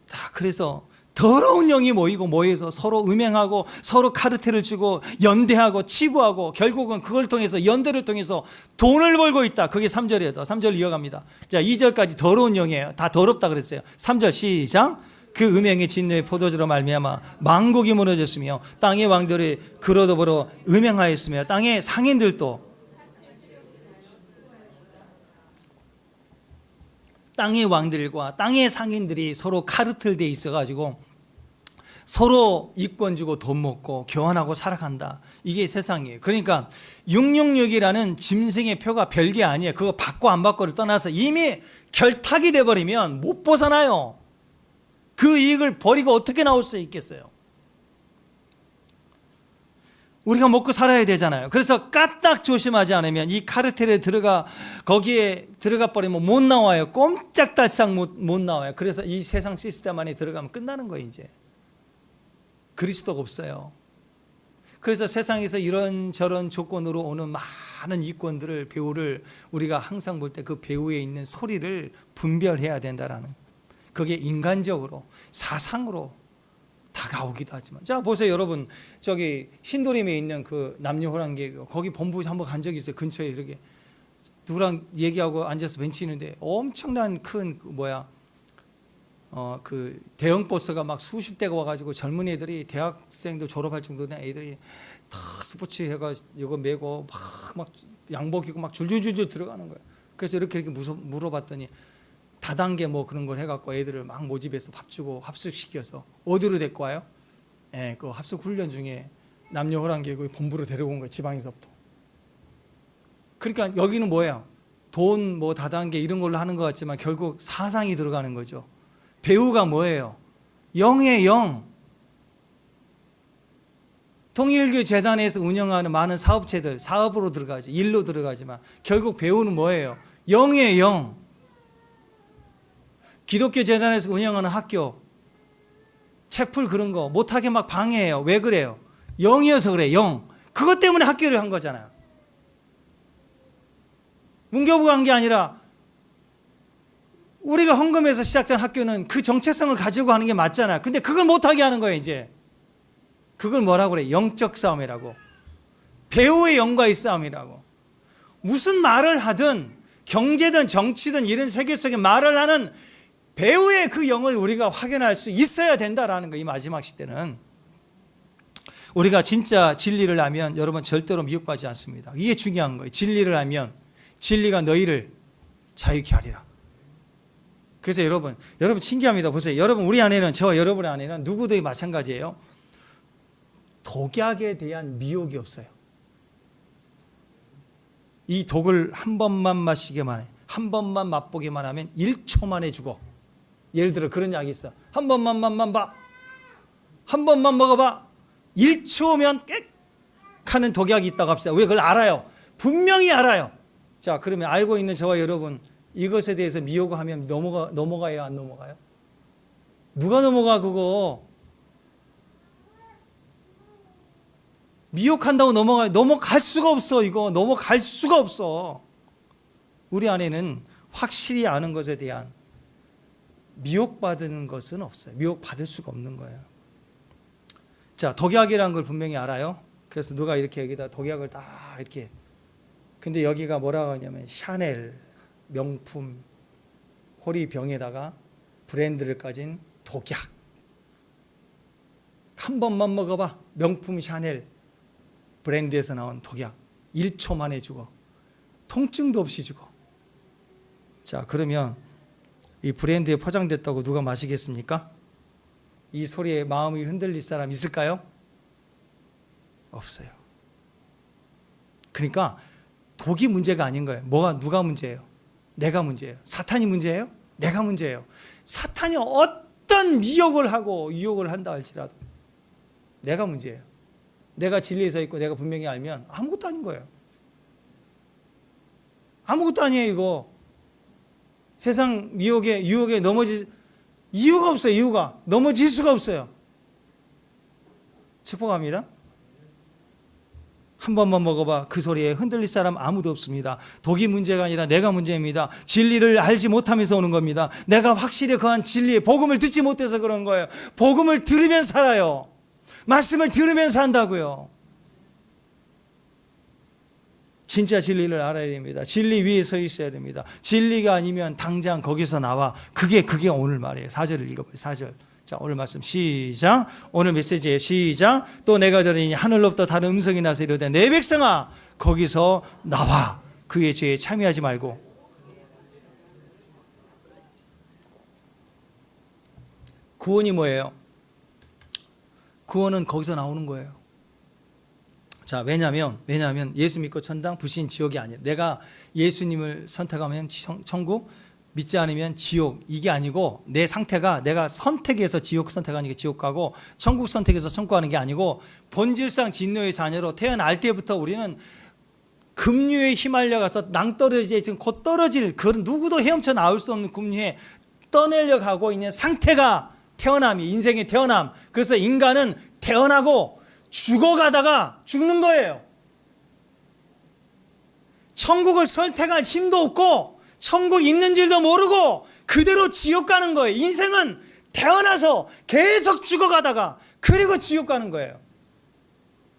다 그래서 더러운 영이 모여서 서로 음행하고 서로 카르텔을 주고 연대하고 치부하고 결국은 그걸 통해서 연대를 통해서 돈을 벌고 있다. 그게 3절이에요. 3절 이어갑니다. 자, 2절까지 더러운 영이에요. 다 더럽다 그랬어요. 3절 시작. 그 음행의 진노의 포도주로 말미암아 만국이 무너졌으며 땅의 왕들이 그로 더불어 음행하였으며 땅의 상인들도 땅의 왕들과 땅의 상인들이 서로 카르텔되어 있어가지고 서로 이권 주고 돈 먹고 교환하고 살아간다. 이게 세상이에요. 그러니까 666이라는 짐승의 표가 별게 아니에요. 그거 받고 안 받고를 떠나서 이미 결탁이 돼버리면 못 벗어나요. 그 이익을 버리고 어떻게 나올 수 있겠어요? 우리가 먹고 살아야 되잖아요. 그래서 까딱 조심하지 않으면 이 카르텔에 거기에 들어가 버리면 못 나와요. 꼼짝달싹 못 나와요. 그래서 이 세상 시스템 안에 들어가면 끝나는 거예요. 이제 그리스도가 없어요. 그래서 세상에서 이런저런 조건으로 오는 많은 이권들을 배우를 우리가 항상 볼 때 그 배우에 있는 소리를 분별해야 된다라는, 그게 인간적으로 사상으로 다가오기도 하지만. 자 보세요 여러분, 저기 신도림에 있는 그 남녀호랑개 거기 본부 한번 간 적이 있어요. 근처에 이렇게 누구랑 얘기하고 앉아서 벤치 있는데 엄청난 큰 그 대형 버스가 막 수십 대가 와가지고 젊은 애들이 대학생도 졸업할 정도 된 애들이 다 스포츠 해가 이거 메고 막 양복 입고 막 줄줄줄줄 들어가는 거예요. 그래서 이렇게 물어봤더니 다단계 뭐 그런 걸 해갖고 애들을 막 모집해서 밥 주고 합숙시켜서 어디로 데리고 와요? 그 합숙 훈련 중에 남녀호랑개 본부로 데려온 거예요. 지방에서부터. 그러니까 여기는 뭐예요? 돈 뭐 다단계 이런 걸로 하는 것 같지만 결국 사상이 들어가는 거죠. 배우가 뭐예요? 영의 영. 통일교 재단에서 운영하는 많은 사업체들 사업으로 들어가죠. 일로 들어가지만 결국 배우는 뭐예요? 영의 영. 기독교 재단에서 운영하는 학교 책풀 그런 거 못하게 막 방해해요. 왜 그래요? 영이어서 그래. 영. 그것 때문에 학교를 한 거잖아요. 문교부가 한 게 아니라 우리가 헌금해서 시작된 학교는 그 정체성을 가지고 하는 게 맞잖아요. 근데 그걸 못하게 하는 거예요. 이제 그걸 뭐라고 그래? 영적 싸움이라고. 배우의 영과의 싸움이라고. 무슨 말을 하든 경제든 정치든 이런 세계 속에 말을 하는 배우의 그 영을 우리가 확인할 수 있어야 된다라는 거. 이 마지막 시대는 우리가 진짜 진리를 알면 여러분 절대로 미혹받지 않습니다. 이게 중요한 거예요. 진리를 알면 진리가 너희를 자유케 하리라. 그래서 여러분 신기합니다. 보세요. 여러분 우리 안에는, 저와 여러분 안에는 누구도 마찬가지예요. 독약에 대한 미혹이 없어요. 이 독을 한 번만 마시기만 해, 한 번만 맛보기만 하면 1초 만에 죽어. 예를 들어 그런 약이 있어. 한 번만 봐. 한 번만 먹어봐. 1초면 꽥 하는 독약이 있다고 합시다. 우리가 그걸 알아요. 분명히 알아요. 자, 그러면 알고 있는 저와 여러분, 이것에 대해서 미혹을 하면 넘어가요, 안 넘어가요? 누가 넘어가 그거? 미혹한다고 넘어가요? 넘어갈 수가 없어. 이거 넘어갈 수가 없어. 우리 안에는 확실히 아는 것에 대한 미혹받은 것은 없어요. 미혹받을 수가 없는 거예요. 자, 독약이라는 걸 분명히 알아요. 그래서 누가 이렇게 여기다 독약을 딱 이렇게, 근데 여기가 뭐라고 하냐면 샤넬 명품 호리병에다가 브랜드를 가진 독약. 한 번만 먹어봐. 명품 샤넬 브랜드에서 나온 독약. 1초 만에 죽어. 통증도 없이 죽어. 자, 그러면 이 브랜드에 포장됐다고 누가 마시겠습니까? 이 소리에 마음이 흔들릴 사람 있을까요? 없어요. 그러니까 독이 문제가 아닌 거예요. 누가 문제예요? 내가 문제예요. 사탄이 문제예요? 내가 문제예요. 사탄이 어떤 미혹을 하고 유혹을 한다 할지라도 내가 문제예요. 내가 진리에 서 있고 내가 분명히 알면 아무것도 아닌 거예요. 아무것도 아니에요, 이거. 세상 미혹에, 유혹에 넘어질 이유가 없어요, 이유가. 넘어질 수가 없어요. 축복합니다. 한 번만 먹어봐. 그 소리에 흔들릴 사람 아무도 없습니다. 독이 문제가 아니라 내가 문제입니다. 진리를 알지 못하면서 오는 겁니다. 내가 확실히 그한 진리의 복음을 듣지 못해서 그런 거예요. 복음을 들으면 살아요. 말씀을 들으면 산다고요. 진짜 진리를 알아야 됩니다. 진리 위에 서 있어야 됩니다. 진리가 아니면 당장 거기서 나와. 그게 오늘 말이에요. 4절을 읽어봐요. 4절. 자, 오늘 말씀 시작. 오늘 메시지에 시작. 또 내가 들으니 하늘로부터 다른 음성이 나서 이르되 내 백성아 거기서 나와. 그의 죄에 참여하지 말고. 구원이 뭐예요? 구원은 거기서 나오는 거예요. 자, 왜냐하면 예수 믿고 천당, 불신 지옥이 아니에요. 내가 예수님을 선택하면 천국, 믿지 않으면 지옥, 이게 아니고 내 상태가 내가 선택해서 지옥 선택하는 게 지옥 가고 천국 선택해서 천국 가는 게 아니고 본질상 진노의 자녀로 태어날 때부터 우리는 급류에 휘말려 가서 낭떠러지에 지금 곧 떨어질 그런 누구도 헤엄쳐 나올 수 없는 급류에 떠내려 가고 있는 상태가 태어남이 인생의 태어남. 그래서 인간은 태어나고 죽어가다가 죽는 거예요. 천국을 선택할 힘도 없고 천국 있는 줄도 모르고 그대로 지옥 가는 거예요. 인생은 태어나서 계속 죽어가다가 그리고 지옥 가는 거예요.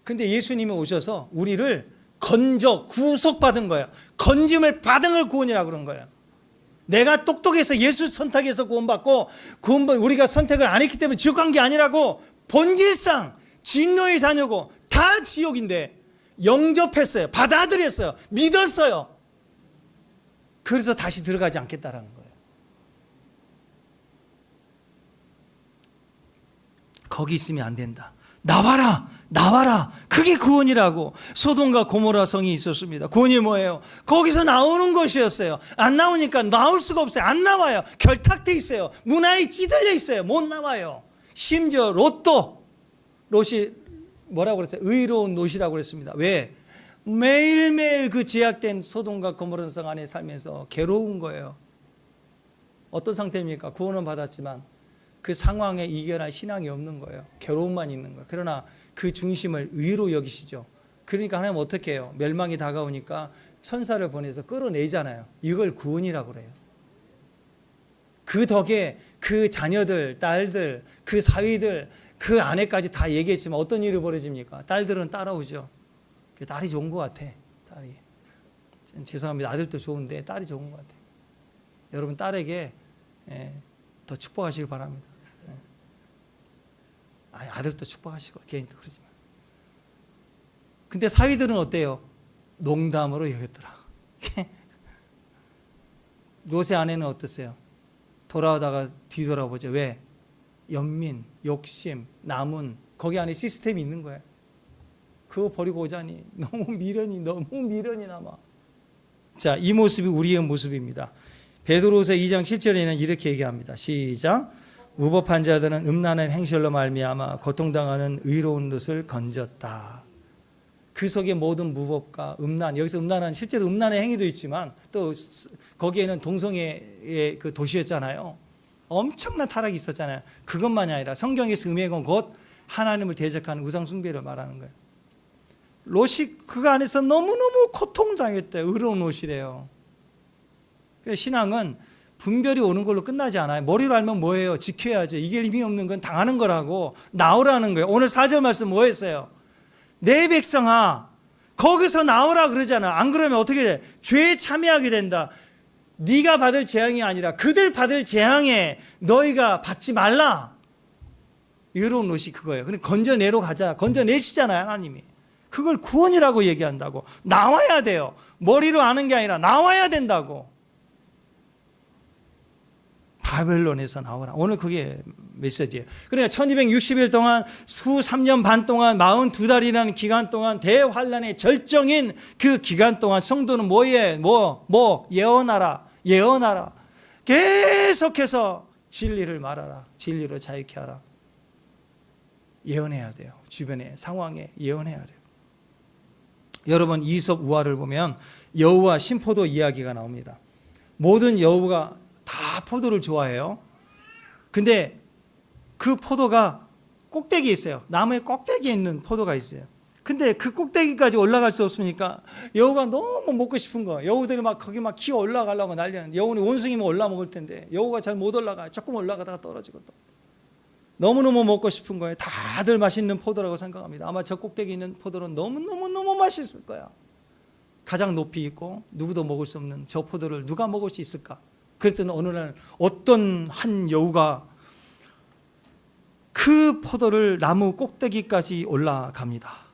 근데 예수님이 오셔서 우리를 구속받은 거예요. 건짐을 받은 걸 구원이라고 그런 거예요. 내가 똑똑해서 예수 선택해서 구원받고 우리가 선택을 안 했기 때문에 지옥 간 게 아니라고. 본질상 진노의 자녀고 다 지옥인데 영접했어요. 받아들였어요. 믿었어요. 그래서 다시 들어가지 않겠다라는 거예요. 거기 있으면 안 된다. 나와라. 그게 구원이라고. 소돔과 고모라 성이 있었습니다. 구원이 뭐예요? 거기서 나오는 것이었어요. 안 나오니까 나올 수가 없어요. 안 나와요. 결탁돼 있어요. 문화에 찌들려 있어요. 못 나와요. 심지어 롯이 뭐라고 그랬어요? 의로운 롯이라고 그랬습니다. 왜? 매일매일 그 제약된 소돔과 고모라 성 안에 살면서 괴로운 거예요. 어떤 상태입니까? 구원은 받았지만 그 상황에 이겨낼 신앙이 없는 거예요. 괴로움만 있는 거예요. 그러나 그 중심을 의로 여기시죠. 그러니까 하나님 어떻게 해요? 멸망이 다가오니까 천사를 보내서 끌어내잖아요. 이걸 구원이라고 그래요. 그 덕에 그 자녀들, 딸들, 그 사위들, 그 아내까지 다 얘기했지만 어떤 일이 벌어집니까? 딸들은 따라오죠. 딸이 좋은 것 같아. 딸이. 죄송합니다. 아들도 좋은데 딸이 좋은 것 같아. 여러분 딸에게 더 축복하시길 바랍니다. 아들도 축복하시고 개인도 그러지만. 근데 사위들은 어때요? 농담으로 여겼더라. 롯의 아내는 어땠어요? 돌아오다가 뒤돌아보죠. 왜? 연민, 욕심, 남은 거기 안에 시스템이 있는 거예요. 그거 버리고 오자니 너무 미련이 남아. 자, 이 모습이 우리의 모습입니다. 베드로후서 2장 7절에는 이렇게 얘기합니다. 시작. 무법한 자들은 음란한 행실로 말미암아 고통당하는 의로운 롯을 건졌다. 그 속에 모든 무법과 음란, 여기서 음란한 실제로 음란의 행위도 있지만 또 거기에는 동성애의 그 도시였잖아요. 엄청난 타락이 있었잖아요. 그것만이 아니라 성경에서 음행은 곧 하나님을 대적하는 우상 숭배를 말하는 거예요. 롯이 그 안에서 너무너무 고통당했대요. 의로운 롯이래요. 신앙은 분별이 오는 걸로 끝나지 않아요. 머리로 알면 뭐예요? 지켜야죠. 이게 의미 없는 건 당하는 거라고 나오라는 거예요. 오늘 4절 말씀 뭐 했어요? 내 백성아 거기서 나오라 그러잖아. 안 그러면 어떻게 돼? 죄에 참여하게 된다. 네가 받을 재앙이 아니라 그들 받을 재앙에 너희가 받지 말라. 여러분 것이 그거예요. 그러니까 건져내로 가자. 건져내시잖아요, 하나님이. 그걸 구원이라고 얘기한다고. 나와야 돼요. 머리로 아는 게 아니라 나와야 된다고. 바벨론에서 나오라. 오늘 그게 메시지예요. 그러니까 1260일 동안 후 3년 반 동안 42달이라는 기간 동안 대환란의 절정인 그 기간 동안 성도는 뭐예요? 예언하라. 예언하라. 계속해서 진리를 말하라. 진리로 자유케 하라. 예언해야 돼요. 주변의 상황에 예언해야 돼요. 여러분 이솝 우화를 보면 여우와 신포도 이야기가 나옵니다. 모든 여우가 다 포도를 좋아해요. 근데 그 포도가 꼭대기에 있어요. 나무의 꼭대기에 있는 포도가 있어요. 근데 그 꼭대기까지 올라갈 수 없으니까 여우가 너무 먹고 싶은 거예요. 여우들이 막 거기 막 기어 올라가려고 난리하는데 여우는 원숭이면 올라 먹을 텐데 여우가 잘 못 올라가요. 조금 올라가다가 떨어지고 또. 너무너무 먹고 싶은 거예요. 다들 맛있는 포도라고 생각합니다. 아마 저 꼭대기 있는 포도는 너무너무 맛있을 거야. 가장 높이 있고 누구도 먹을 수 없는 저 포도를 누가 먹을 수 있을까? 그랬더니 어느 날 어떤 한 여우가 그 포도를 나무 꼭대기까지 올라갑니다.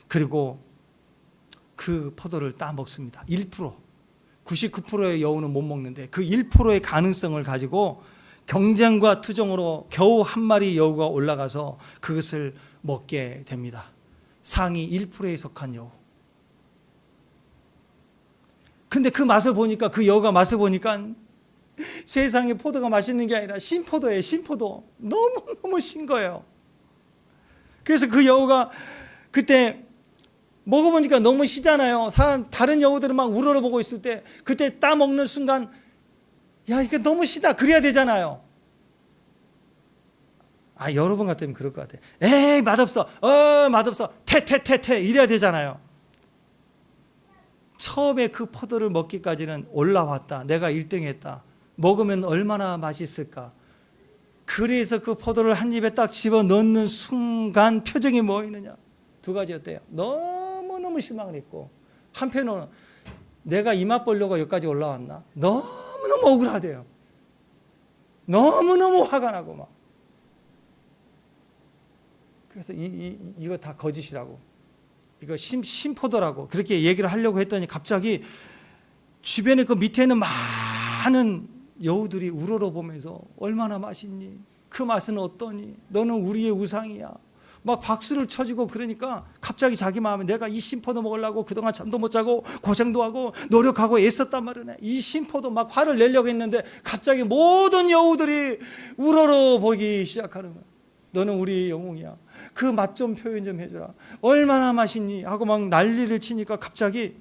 그리고 그 포도를 따 먹습니다. 1%. 99%의 여우는 못 먹는데 그 1%의 가능성을 가지고 경쟁과 투정으로 겨우 한 마리 여우가 올라가서 그것을 먹게 됩니다. 상위 1%에 속한 여우. 근데 그 맛을 보니까 그 여우가 맛을 보니까 세상에 포도가 맛있는 게 아니라 신포도예요. 신포도. 너무너무 신 거예요. 그래서 그 여우가 그때 먹어보니까 너무 시잖아요. 다른 여우들은 막 우러러보고 있을 때 그때 따먹는 순간 야 이거 너무 시다 그래야 되잖아요. 여러분 같으면 그럴 것 같아요. 에이 맛없어. 맛없어. 퇴 이래야 되잖아요. 처음에 그 포도를 먹기까지는 올라왔다. 내가 1등 했다. 먹으면 얼마나 맛있을까. 그래서 그 포도를 한 입에 딱 집어넣는 순간 표정이 뭐 있느냐. 두 가지였대요. 너무너무 실망을 했고 한편으로는 내가 이 맛 보려고 여기까지 올라왔나. 너무너무 억울하대요. 너무너무 화가 나고 막. 그래서 이거 다 거짓이라고. 이거 신포도라고 그렇게 얘기를 하려고 했더니 갑자기 주변에 그 밑에는 많은 여우들이 우러러보면서 얼마나 맛있니? 그 맛은 어떠니? 너는 우리의 우상이야. 막 박수를 쳐주고 그러니까 갑자기 자기 마음에 내가 이 신포도 먹으려고 그동안 잠도 못 자고 고생도 하고 노력하고 애썼단 말이네. 이 신포도 막 화를 내려고 했는데 갑자기 모든 여우들이 우러러보기 시작하는 거야. 너는 우리의 영웅이야. 그 맛 좀 표현 좀 해주라. 얼마나 맛있니? 하고 막 난리를 치니까 갑자기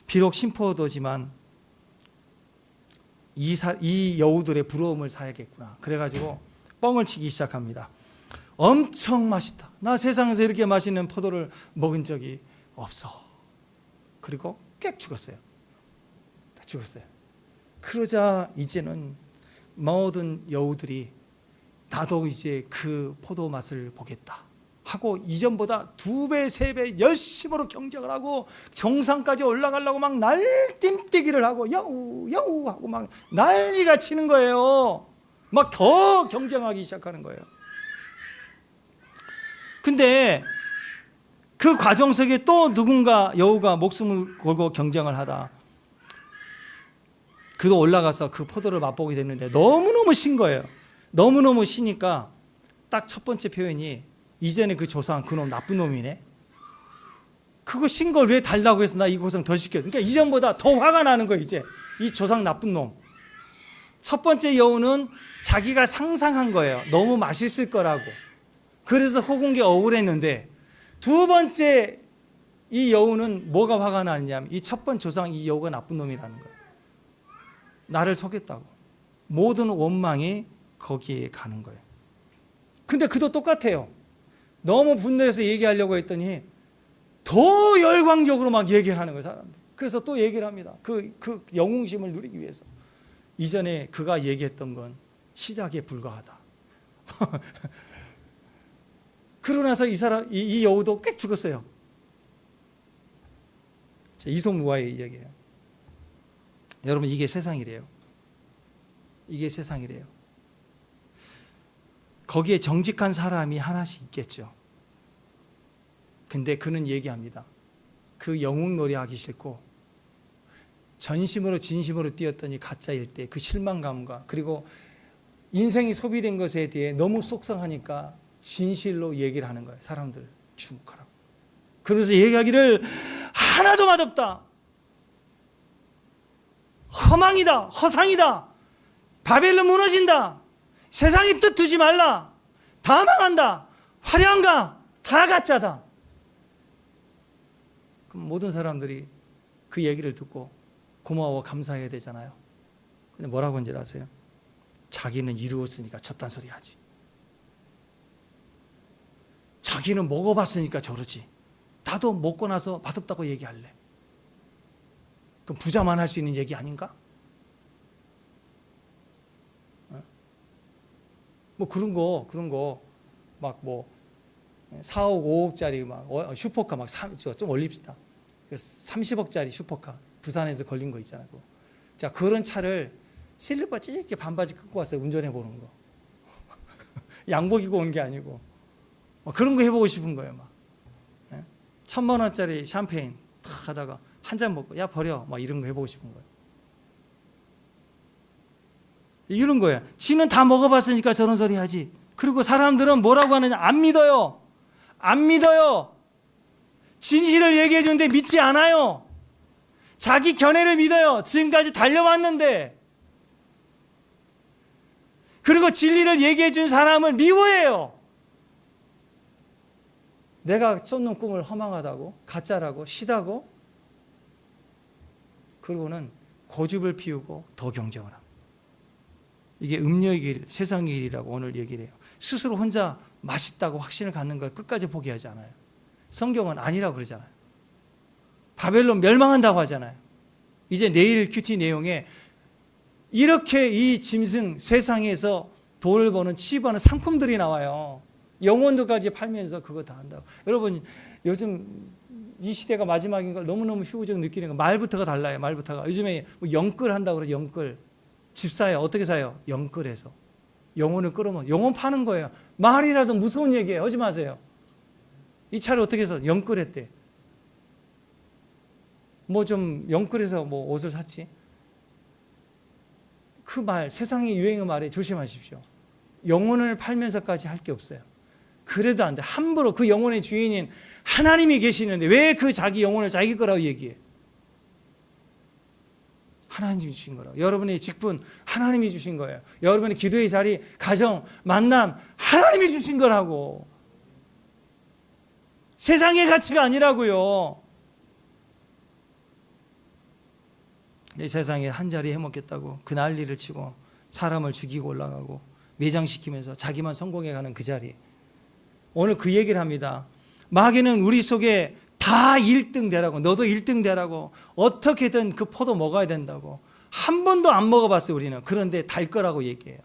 비록 신포도지만 이 여우들의 부러움을 사야겠구나. 그래가지고 뻥을 치기 시작합니다. 엄청 맛있다. 나 세상에서 이렇게 맛있는 포도를 먹은 적이 없어. 그리고 꽥 죽었어요. 다 죽었어요. 그러자 이제는 모든 여우들이 나도 이제 그 포도 맛을 보겠다 하고 이전보다 2배, 3배 열심으로 경쟁을 하고 정상까지 올라가려고 막 날뛰기를 하고 야우 야우 하고 막 난리가 치는 거예요. 막 더 경쟁하기 시작하는 거예요. 근데 그 과정 속에 또 누군가 여우가 목숨을 걸고 경쟁을 하다 그도 올라가서 그 포도를 맛보게 됐는데 너무너무 신 거예요. 너무너무 시니까 딱 첫 번째 표현이 이전에 그 조상 그놈 나쁜 놈이네. 그거 신 걸 왜 달라고 해서 나 이 고생 더 시켜. 그러니까 이전보다 더 화가 나는 거예요. 이제 이 조상 나쁜 놈. 첫 번째 여우는 자기가 상상한 거예요. 너무 맛있을 거라고. 그래서 호공기 억울했는데 두 번째 이 여우는 뭐가 화가 나느냐면 이 첫 번째 조상 이 여우가 나쁜 놈이라는 거예요. 나를 속였다고. 모든 원망이 거기에 가는 거예요. 근데 그도 똑같아요. 너무 분노해서 얘기하려고 했더니 더 열광적으로 막 얘기를 하는 거예요, 사람들. 그래서 또 얘기를 합니다. 그 영웅심을 누리기 위해서. 이전에 그가 얘기했던 건 시작에 불과하다. 그러고 나서 이 여우도 꽤 죽었어요. 이송무화의 이야기예요. 여러분, 이게 세상이래요. 이게 세상이래요. 거기에 정직한 사람이 하나씩 있겠죠. 근데 그는 얘기합니다. 그 영웅놀이 하기 싫고 전심으로 진심으로 뛰었더니 가짜일 때 그 실망감과, 그리고 인생이 소비된 것에 대해 너무 속상하니까 진실로 얘기를 하는 거예요. 사람들 주목하라고. 그러면서 얘기하기를 하나도 맛없다, 허망이다, 허상이다, 바벨론 무너진다, 세상의 뜻 두지 말라, 다 망한다, 화려한가, 다 가짜다. 그럼 모든 사람들이 그 얘기를 듣고 고마워 감사해야 되잖아요. 근데 뭐라고 한지 아세요? 자기는 이루었으니까 저딴 소리 하지, 자기는 먹어봤으니까 저러지, 나도 먹고 나서 맛없다고 얘기할래. 그럼 부자만 할 수 있는 얘기 아닌가? 뭐 그런 거 막 뭐 4억 5억짜리 막 슈퍼카 막 좀 올립시다. 30억짜리 슈퍼카 부산에서 걸린 거 있잖아요. 자, 그런 차를 실리퍼 찢게 반바지 끌고 와서 운전해 보는 거. 양복 입고 온 게 아니고 그런 거 해보고 싶은 거예요. 막 1,000만 원짜리 샴페인 탁 하다가 한 잔 먹고 야 버려, 막 이런 거 해보고 싶은 거예요. 이런 거예요. 지는 다 먹어봤으니까 저런 소리 하지. 그리고 사람들은 뭐라고 하느냐, 안 믿어요. 안 믿어요. 진실을 얘기해 주는데 믿지 않아요. 자기 견해를 믿어요. 지금까지 달려왔는데. 그리고 진리를 얘기해 준 사람을 미워해요. 내가 쫓는 꿈을 허망하다고, 가짜라고, 시다고, 그러고는 고집을 피우고 더 경쟁을 합니다. 이게 음녀의 길, 세상의 길이라고 오늘 얘기를 해요. 스스로 혼자 맛있다고 확신을 갖는 걸 끝까지 포기하지 않아요. 성경은 아니라고 그러잖아요. 바벨론 멸망한다고 하잖아요. 이제 내일 큐티 내용에 이렇게 이 짐승 세상에서 돈을 버는 취급하는 상품들이 나와요. 영혼들까지 팔면서 그거 다 한다고. 여러분, 요즘 이 시대가 마지막인 걸 너무너무 희우적 느끼는 거, 말부터가 달라요. 말부터가. 요즘에 뭐 영끌 한다고 그러죠. 영끌. 집 사요. 어떻게 사요? 영끌해서. 영혼을 끌어모아. 영혼 파는 거예요. 말이라도 무서운 얘기예요. 하지 마세요. 이 차를 어떻게 해서 영끌했대. 뭐 좀 영끌해서 뭐 옷을 샀지. 그 말, 세상의 유행의 말에 조심하십시오. 영혼을 팔면서까지 할 게 없어요. 그래도 안 돼. 함부로 그 영혼의 주인인 하나님이 계시는데 왜 그 자기 영혼을 자기 거라고 얘기해? 하나님이 주신 거라고. 여러분의 직분 하나님이 주신 거예요. 여러분의 기도의 자리, 가정, 만남 하나님이 주신 거라고. 세상의 가치가 아니라고요. 내 세상에 한 자리 해먹겠다고 그 난리를 치고 사람을 죽이고 올라가고 매장시키면서 자기만 성공해가는 그 자리. 오늘 그 얘기를 합니다. 마귀는 우리 속에 다 1등 되라고, 너도 1등 되라고, 어떻게든 그 포도 먹어야 된다고. 한 번도 안 먹어봤어요, 우리는. 그런데 달 거라고 얘기해요.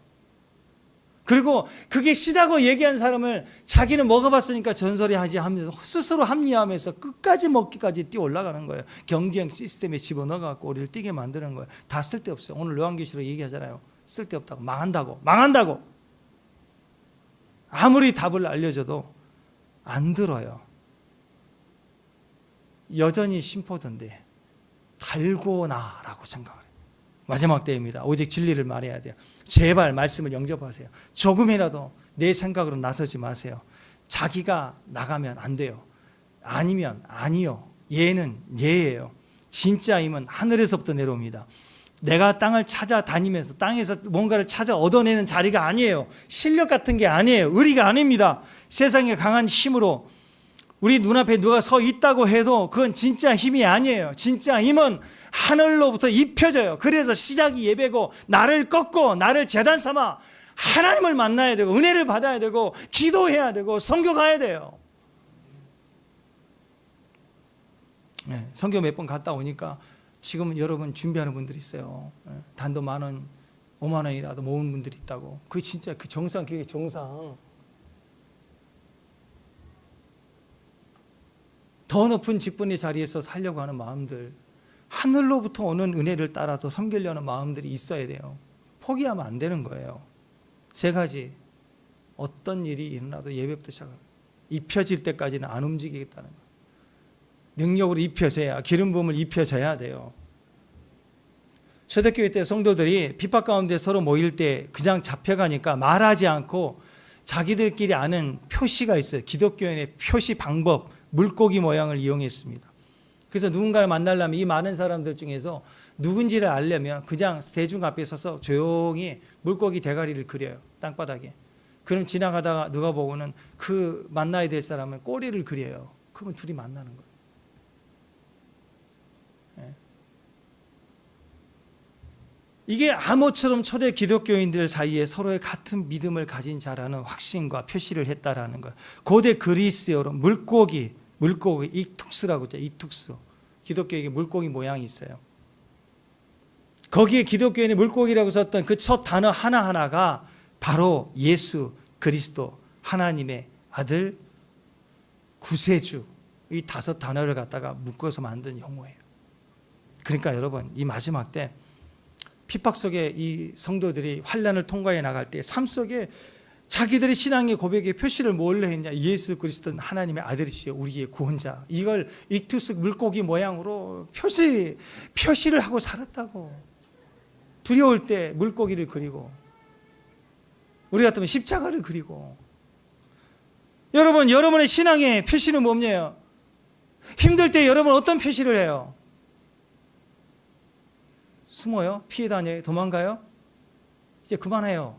그리고 그게 시다고 얘기한 사람을 자기는 먹어봤으니까 전설이 하지 하면서 스스로 합리화하면서 끝까지 먹기까지 뛰어 올라가는 거예요. 경쟁 시스템에 집어넣어갖고 우리를 뛰게 만드는 거예요. 다 쓸데없어요. 오늘 요한계시록 얘기하잖아요. 쓸데없다고, 망한다고. 아무리 답을 알려줘도 안 들어요. 여전히 심포던데 달고나라고 생각을 해요. 마지막 때입니다. 오직 진리를 말해야 돼요. 제발 말씀을 영접하세요. 조금이라도 내 생각으로 나서지 마세요. 자기가 나가면 안 돼요. 아니면 아니요. 예는 예예요. 진짜 힘은 하늘에서부터 내려옵니다. 내가 땅을 찾아다니면서 땅에서 뭔가를 찾아 얻어내는 자리가 아니에요. 실력 같은 게 아니에요. 의리가 아닙니다. 세상의 강한 힘으로 우리 눈앞에 누가 서 있다고 해도 그건 진짜 힘이 아니에요. 진짜 힘은 하늘로부터 입혀져요. 그래서 시작이 예배고, 나를 꺾고 나를 제단 삼아 하나님을 만나야 되고, 은혜를 받아야 되고, 기도해야 되고, 선교 가야 돼요. 선교 몇 번 갔다 오니까 지금 여러분 준비하는 분들이 있어요. 단돈 10,000원, 5만 원이라도 모은 분들이 있다고. 그게 진짜 그 정상, 그게 정상. 더 높은 직분의 자리에서 살려고 하는 마음들, 하늘로부터 오는 은혜를 따라서 섬기려는 마음들이 있어야 돼요. 포기하면 안 되는 거예요. 세 가지, 어떤 일이 일어나도 예배부터 시작합니다. 입혀질 때까지는 안 움직이겠다는 거예요. 능력으로 입혀져야, 기름 부음을 입혀져야 돼요. 초대교회 때 성도들이 핍박 가운데 서로 모일 때 그냥 잡혀가니까 말하지 않고 자기들끼리 아는 표시가 있어요. 기독교인의 표시 방법, 물고기 모양을 이용했습니다. 그래서 누군가를 만나려면 이 많은 사람들 중에서 누군지를 알려면 그냥 대중 앞에 서서 조용히 물고기 대가리를 그려요. 땅바닥에. 그럼 지나가다가 누가 보고는 그 만나야 될 사람은 꼬리를 그려요. 그러면 둘이 만나는 거예요. 이게 암호처럼 초대 기독교인들 사이에 서로의 같은 믿음을 가진 자라는 확신과 표시를 했다라는 거예요. 고대 그리스어로 물고기 이툭스라고 하죠. 이툭스. 기독교에게 물고기 모양이 있어요. 거기에 기독교인이 물고기라고 썼던 그 첫 단어 하나하나가 바로 예수 그리스도 하나님의 아들 구세주, 이 5 단어를 갖다가 묶어서 만든 용어예요. 그러니까 여러분, 이 마지막 때 핍박 속에 이 성도들이 환난을 통과해 나갈 때 삶 속에 자기들의 신앙의 고백의 표시를 뭘로 했냐? 예수 그리스도는 하나님의 아들이시요 우리의 구원자. 이걸 익투스 물고기 모양으로 표시를 하고 살았다고. 두려울 때 물고기를 그리고, 우리 같으면 십자가를 그리고. 여러분, 여러분의 신앙의 표시는 뭡니까? 힘들 때 여러분 어떤 표시를 해요? 숨어요? 피해 다녀요? 도망가요? 이제 그만해요.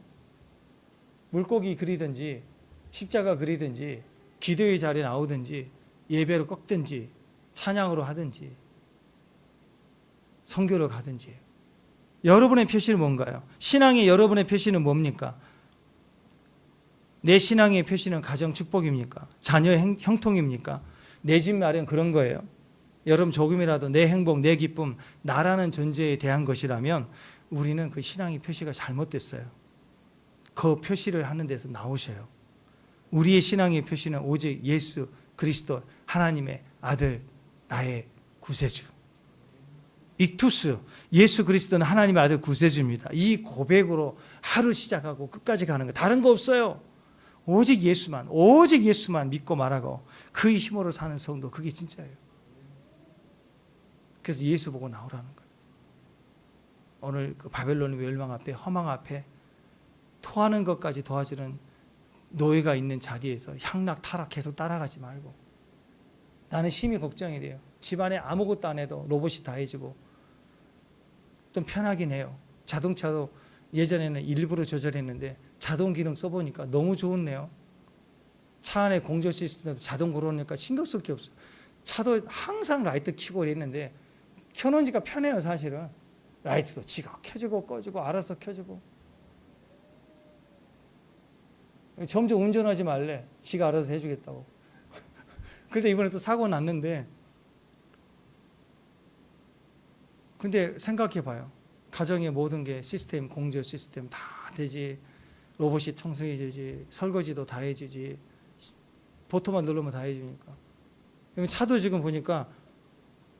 물고기 그리든지 십자가 그리든지 기도의 자리에 나오든지 예배로 꺾든지 찬양으로 하든지 선교로 가든지. 여러분의 표시는 뭔가요? 신앙의 여러분의 표시는 뭡니까? 내 신앙의 표시는 가정 축복입니까? 자녀 형통입니까? 내 집 마련 그런 거예요. 여러분 조금이라도 내 행복, 내 기쁨, 나라는 존재에 대한 것이라면 우리는 그 신앙의 표시가 잘못됐어요. 그 표시를 하는 데서 나오셔요. 우리의 신앙의 표시는 오직 예수 그리스도 하나님의 아들, 나의 구세주. 익투스, 예수 그리스도는 하나님의 아들 구세주입니다. 이 고백으로 하루 시작하고 끝까지 가는 거, 다른 거 없어요. 오직 예수만 믿고 말하고 그 힘으로 사는 성도, 그게 진짜예요. 그래서 예수 보고 나오라는 거예요. 오늘 그 바벨론 멸망 앞에, 허망 앞에 토하는 것까지 도와주는 노예가 있는 자리에서 향락 타락 계속 따라가지 말고, 나는 심히 걱정이 돼요. 집안에 아무것도 안 해도 로봇이 다 해주고 좀 편하긴 해요. 자동차도 예전에는 일부러 조절했는데 자동 기능 써보니까 너무 좋네요. 차 안에 공조 시스템도 자동으로 오니까 신경 쓸 게 없어요. 차도 항상 라이트 켜고 이랬는데 켜놓으니까 편해요. 사실은 라이트도 지가 켜주고 꺼주고 알아서 켜주고. 점점 운전하지 말래. 지가 알아서 해주겠다고. 그런데 이번에 또 사고 났는데, 근데 생각해 봐요. 가정의 모든 게 시스템, 공조 시스템 다 되지, 로봇이 청소해 주지, 설거지도 다 해주지, 버튼만 누르면 다 해주니까. 차도 지금 보니까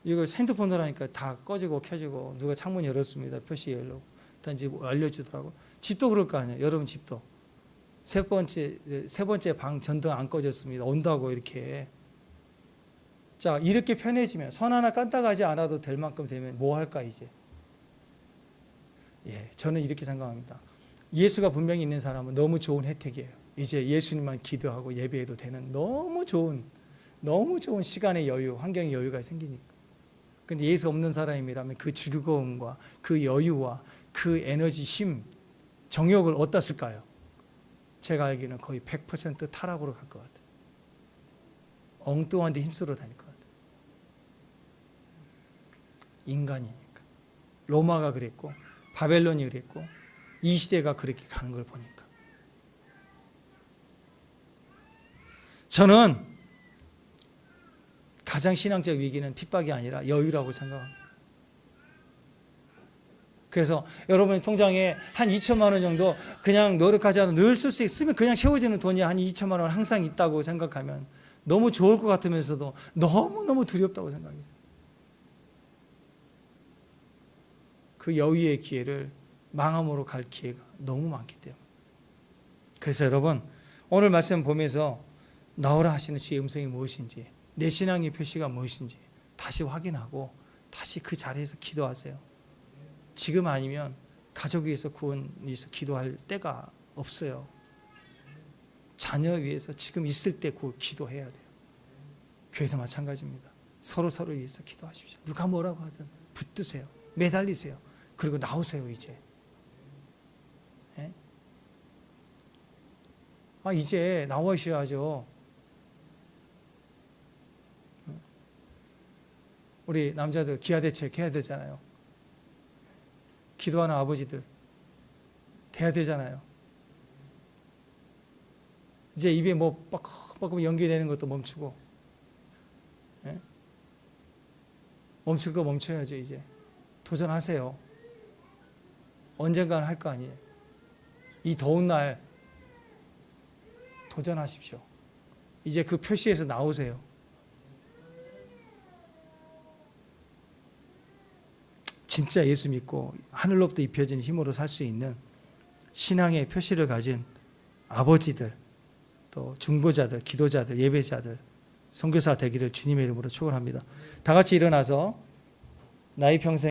이거 핸드폰으로 하니까 다 꺼지고 켜지고, 누가 창문 열었습니다. 표시 열고 단지 알려주더라고. 집도 그럴 거 아니에요. 여러분 집도. 세 번째 방 전등 안 꺼졌습니다. 온다고 이렇게. 자, 이렇게 편해지면 손 하나 깐딱하지 않아도 될 만큼 되면 뭐 할까 이제? 저는 이렇게 생각합니다. 예수가 분명히 있는 사람은 너무 좋은 혜택이에요. 이제 예수님만 기도하고 예배해도 되는 너무 좋은 시간의 여유, 환경의 여유가 생기니까. 근데 예수 없는 사람이라면 그 즐거움과 그 여유와 그 에너지, 힘, 정욕을 어디다 쓸까요? 제가 알기는 거의 100% 타락으로 갈 것 같아요. 엉뚱한 데 힘쓰러 다닐 것 같아요. 인간이니까. 로마가 그랬고 바벨론이 그랬고 이 시대가 그렇게 가는 걸 보니까. 저는 가장 신앙적 위기는 핍박이 아니라 여유라고 생각합니다. 그래서 여러분의 통장에 한 2천만 원 정도 그냥 노력하지 않아도 늘 쓸 수 있으면 그냥 채워지는 돈이 한 2천만 원 항상 있다고 생각하면 너무 좋을 것 같으면서도 너무너무 두렵다고 생각해요. 그 여유의 기회를 망함으로 갈 기회가 너무 많기 때문에. 그래서 여러분 오늘 말씀 보면서 나오라 하시는 주의 음성이 무엇인지, 내 신앙의 표시가 무엇인지 다시 확인하고 다시 그 자리에서 기도하세요. 지금 아니면 가족 위해서 구원 위해서 기도할 때가 없어요. 자녀 위해서 지금 있을 때 기도해야 돼요. 교회도 마찬가지입니다. 서로 위해서 기도하십시오. 누가 뭐라고 하든 붙드세요. 매달리세요. 그리고 나오세요 이제. 예? 이제 나오셔야죠. 우리 남자들 기아대책 해야 되잖아요. 기도하는 아버지들 돼야 되잖아요. 이제 입에 뭐 빡빡 연기되는 것도 멈추고, 예? 멈출 거 멈춰야죠. 이제 도전하세요. 언젠가는 할 거 아니에요. 이 더운 날 도전하십시오. 이제 그 표시에서 나오세요. 진짜 예수 믿고 하늘로부터 입혀진 힘으로 살 수 있는 신앙의 표시를 가진 아버지들, 또 중보자들, 기도자들, 예배자들, 선교사 되기를 주님의 이름으로 축원합니다. 다 같이 일어나서 나의 평생